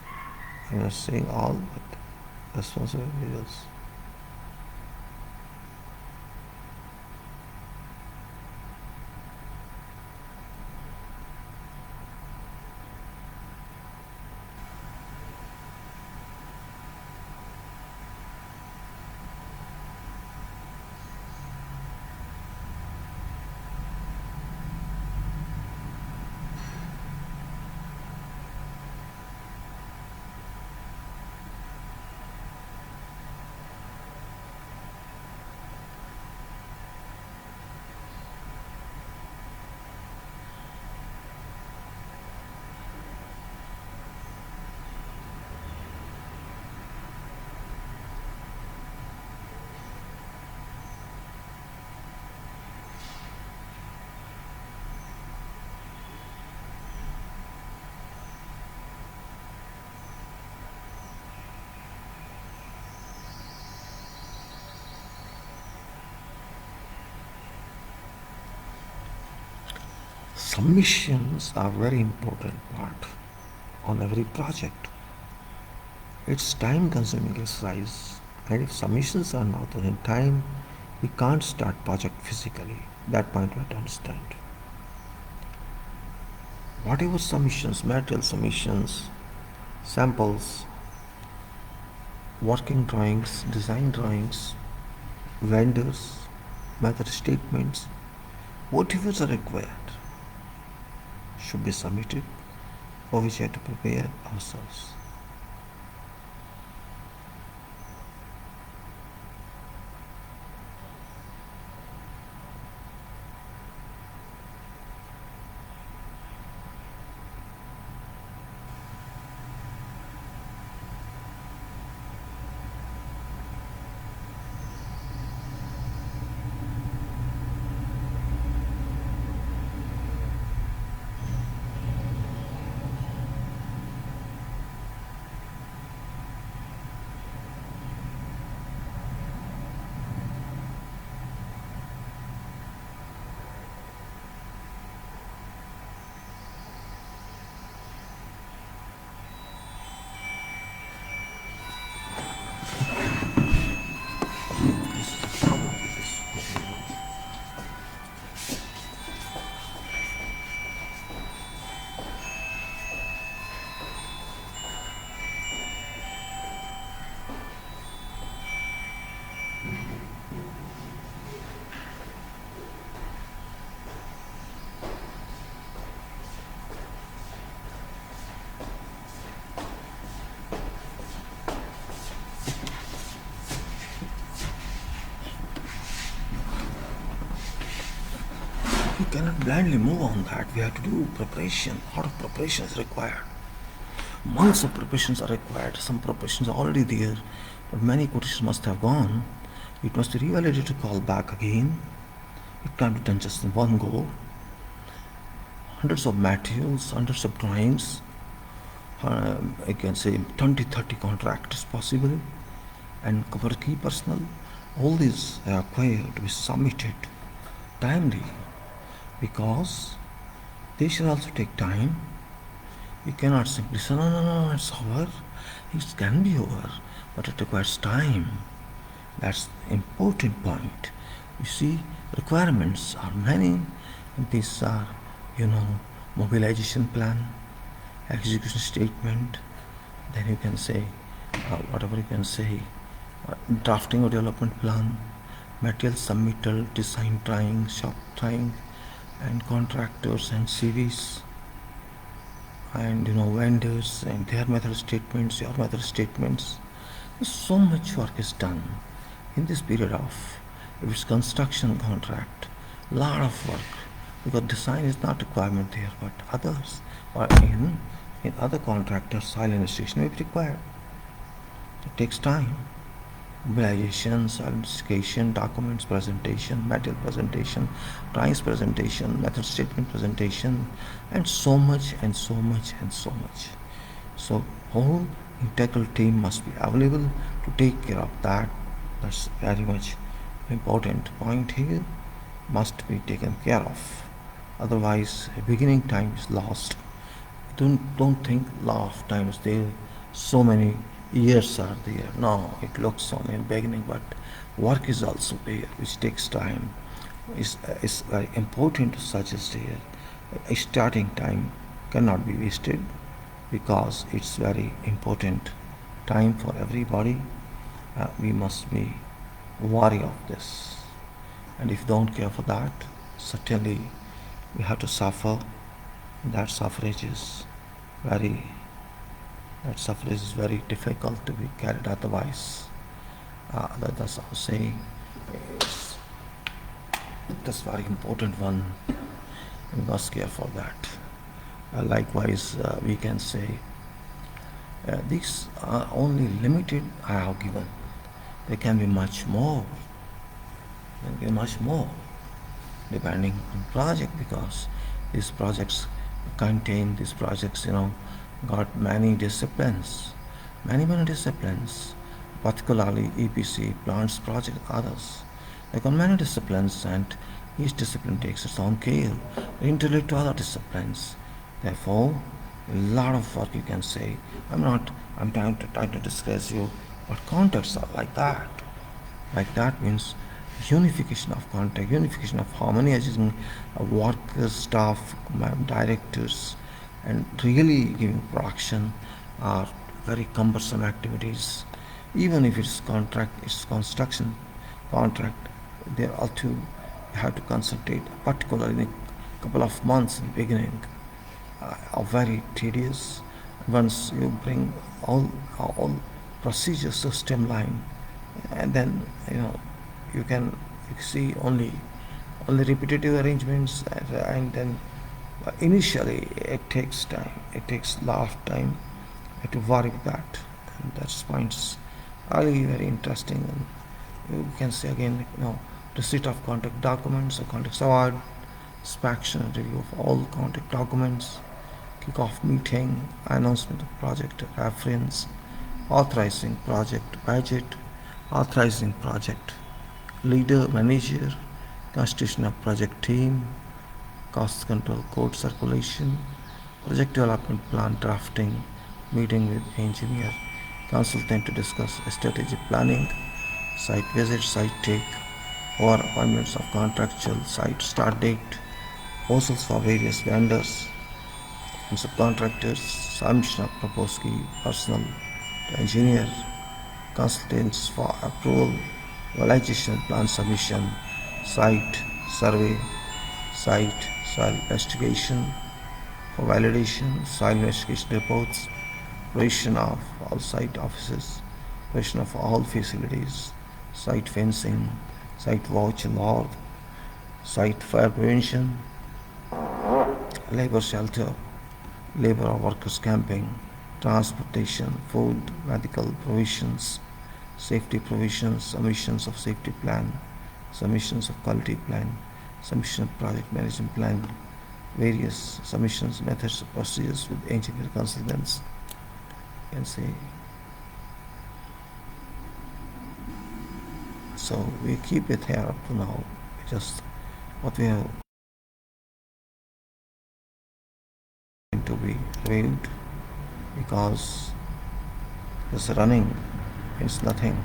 I'm not saying all, but responsible individuals. Submissions are very important part on every project. It's time consuming exercise, and if submissions are not done in time, we can't start project physically. That point we have to understand. Whatever submissions, material submissions, samples, working drawings, design drawings, vendors, method statements, whatever are required should be submitted, for which we have to prepare ourselves. We cannot blindly move on that. We have to do preparation. A lot of preparation is required. Months of preparations are required. Some preparations are already there, but many quotations must have gone. It must be revalidated to call back again. It can't be done just in one go. Hundreds of materials, hundreds of drawings. I can say 20-30 contractors possible, and cover key personnel. All these are required to be submitted timely, because they should also take time. You cannot simply say, no, it's over. It can be over, but it requires time. That's the important point. You see, requirements are many. These are, mobilization plan, execution statement, then you can say, whatever you can say, drafting or development plan, material submittal, design drawing, shop drawing, and contractors and CVs, and vendors and their method statements, your method statements. So much work is done in this period of, if it's construction contract, lot of work, because design is not requirement there, but others, or in other contractors, soil investigation may be required. It takes time. mobilization, certification, documents presentation, material presentation, price presentation, method statement presentation, and so much and so much and so much. So whole integral team must be available to take care of that. That's very much important point here, must be taken care of. Otherwise, beginning time is lost. Don't think lot of time is there. So many years are there. No, it looks so many beginning, but work is also there, which takes time. Is very important to suggest here. A starting time cannot be wasted because it's very important time for everybody. We must be wary of this, and if don't care for that, certainly we have to suffer. That suffrage is very that suffrage is very difficult to be carried otherwise. That's how saying. That's very important one. We must care for that. Likewise, we can say these are only limited I have given. There can be much more. There can be much more depending on project, because these projects got many disciplines, many disciplines, particularly EPC, plants project, others. They got many disciplines, and each discipline takes its own care, interrelate to other disciplines. Therefore, a lot of work you can say. I'm trying to discuss you, but contexts are like that. Like that means unification of contact, unification of harmony, adjusting workers, staff, directors, and really giving production are very cumbersome activities. Even if it's contract, it's construction contract, there also you have to concentrate, particularly in a couple of months in the beginning, are very tedious. Once you bring all procedures system line, and then you can see only repetitive arrangements, and then initially it takes time, it takes a lot of time to worry with that, and that's points really very interesting. And you can say again, receipt of contact documents or contacts award, inspection and review of all contact documents, kick-off meeting, announcement of project reference, authorizing project budget, authorizing project leader, manager, constitution of project team, cost control code circulation, project development plan drafting, meeting with engineer, consultant to discuss strategic planning, site visit, site take, or appointments of contractual site start date, proposals for various vendors and subcontractors, submission of proposed key personnel to engineer, consultants for approval, validation plan submission, site survey, site soil investigation for validation, soil investigation reports, provision of all site offices, provision of all facilities, site fencing, site watch and ward, site fire prevention, labor shelter, labor or workers camping, transportation, food, medical provisions, safety provisions, submissions of safety plan, submissions of quality plan, submission of project management plan, various submissions, methods, procedures with engineer consultants. You can say. So we keep it here up to now. Just what we have to be reviewed, because this running means nothing.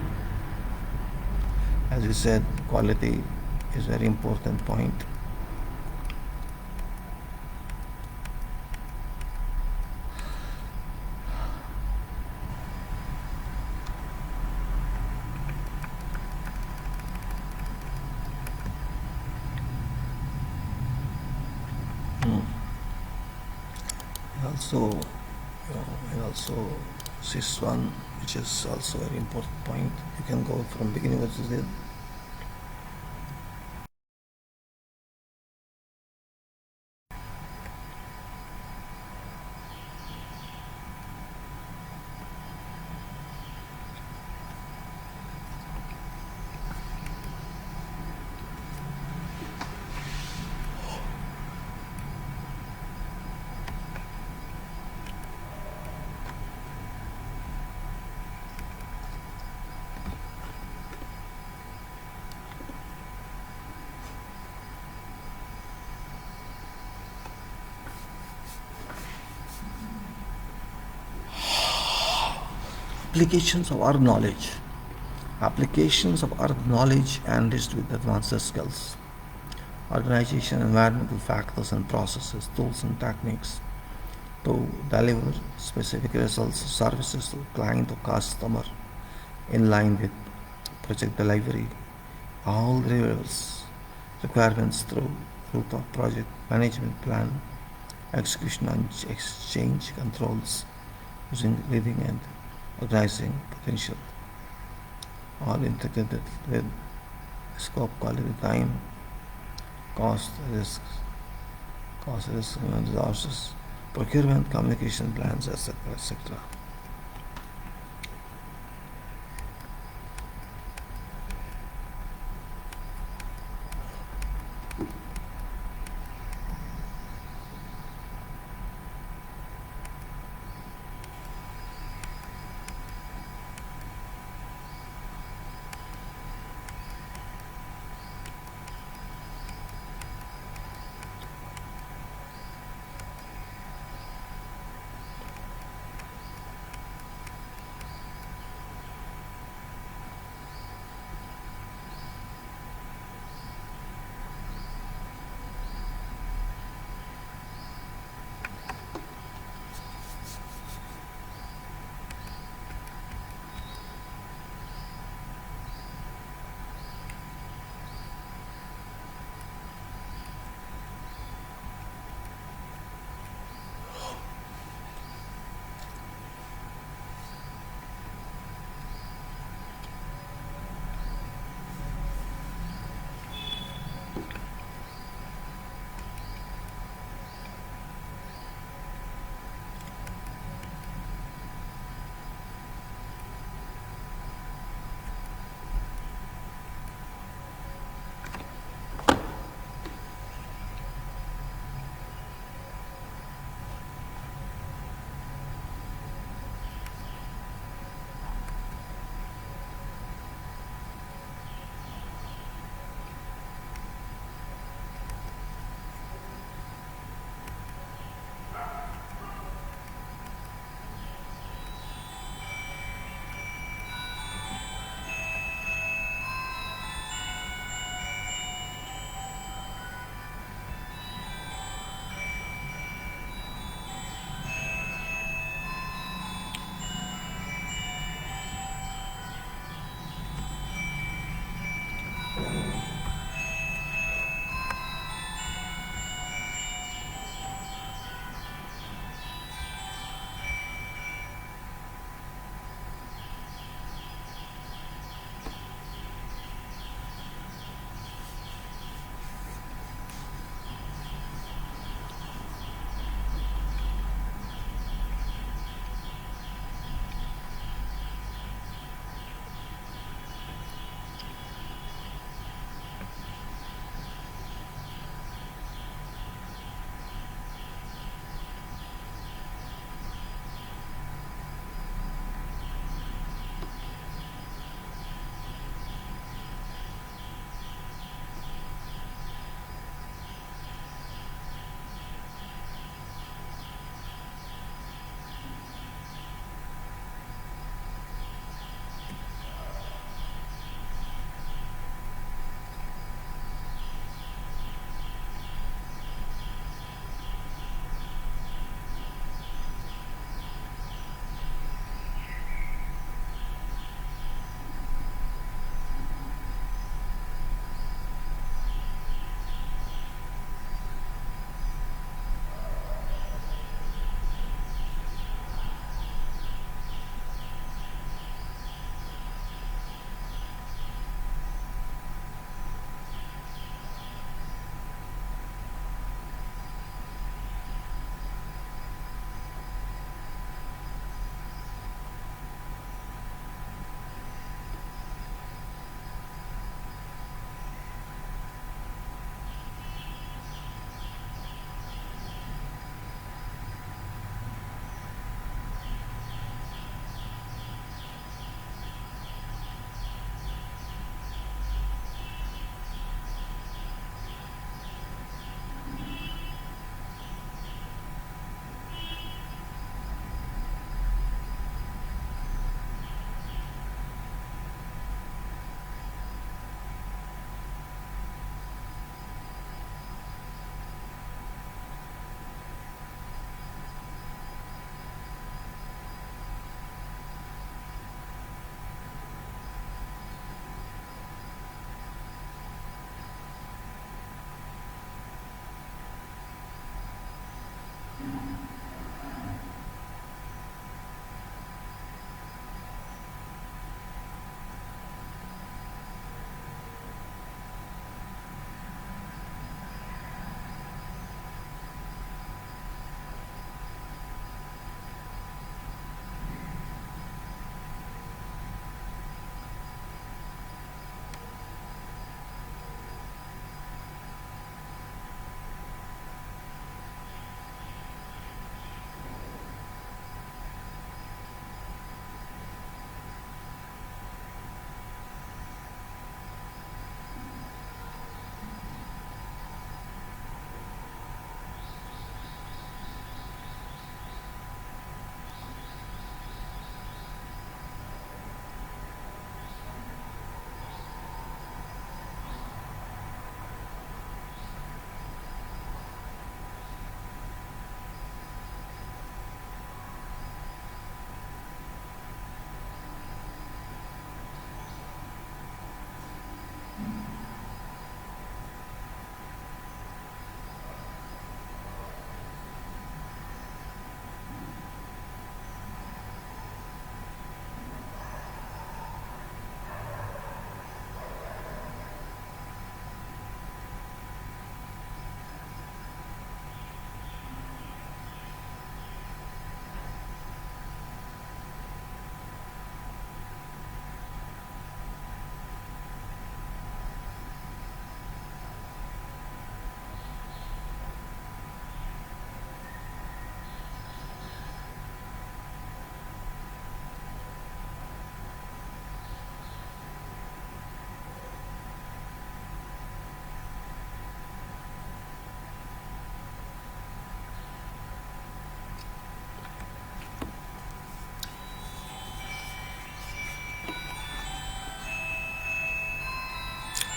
As we said, quality is very important point. Also this one, which is also a very important point. You can go from beginning what is it. applications of our knowledge, enriched with advanced skills, organization, environmental factors and processes, tools and techniques to deliver specific results, services to client or customer in line with project delivery. All requirements through the project management plan, execution and exchange controls using leading and organizing potential, all integrated with scope, quality, time, cost, risks, and resources, procurement, communication plans, etc., etc.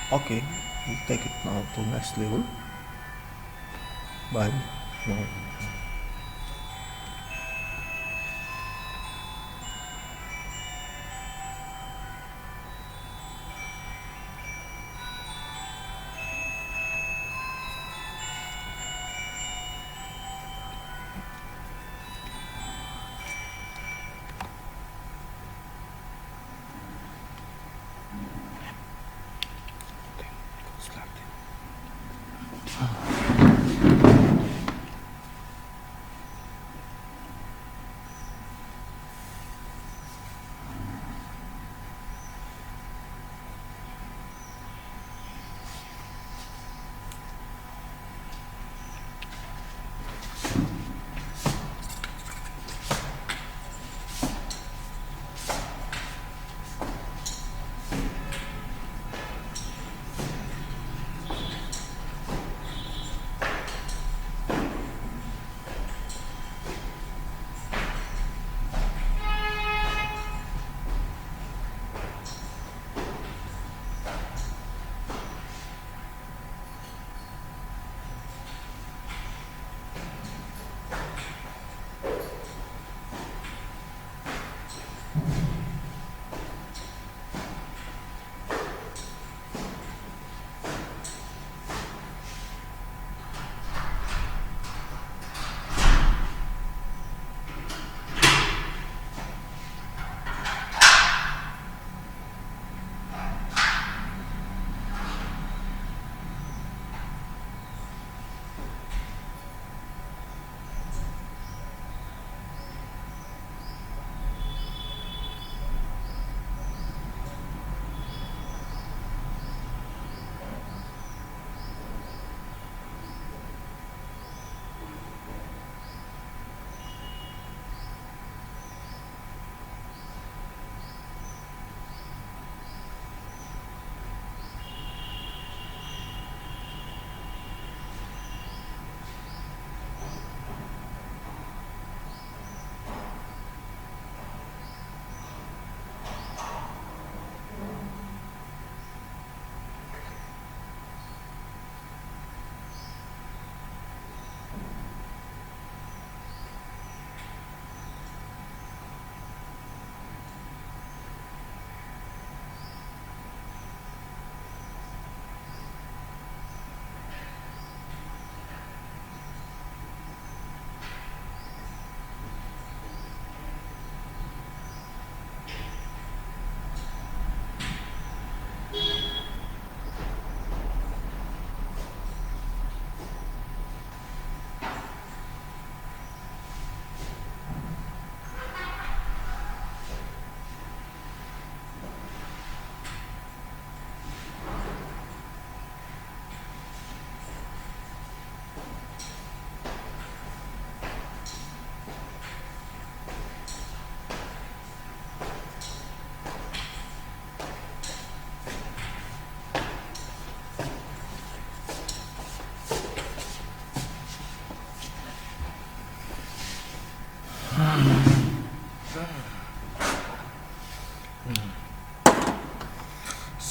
Okay, we'll take it now to next level by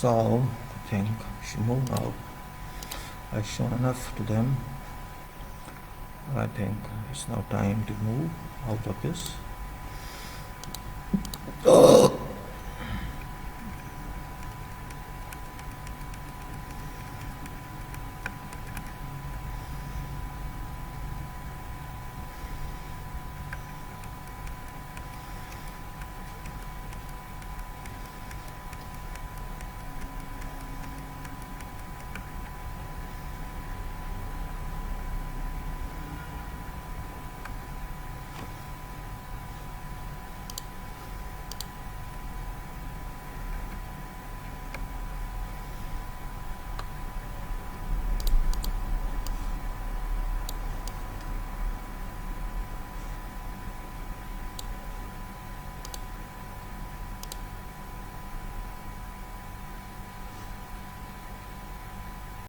so I think we should move now. I've shown enough to them. I think it's now time to move out of this.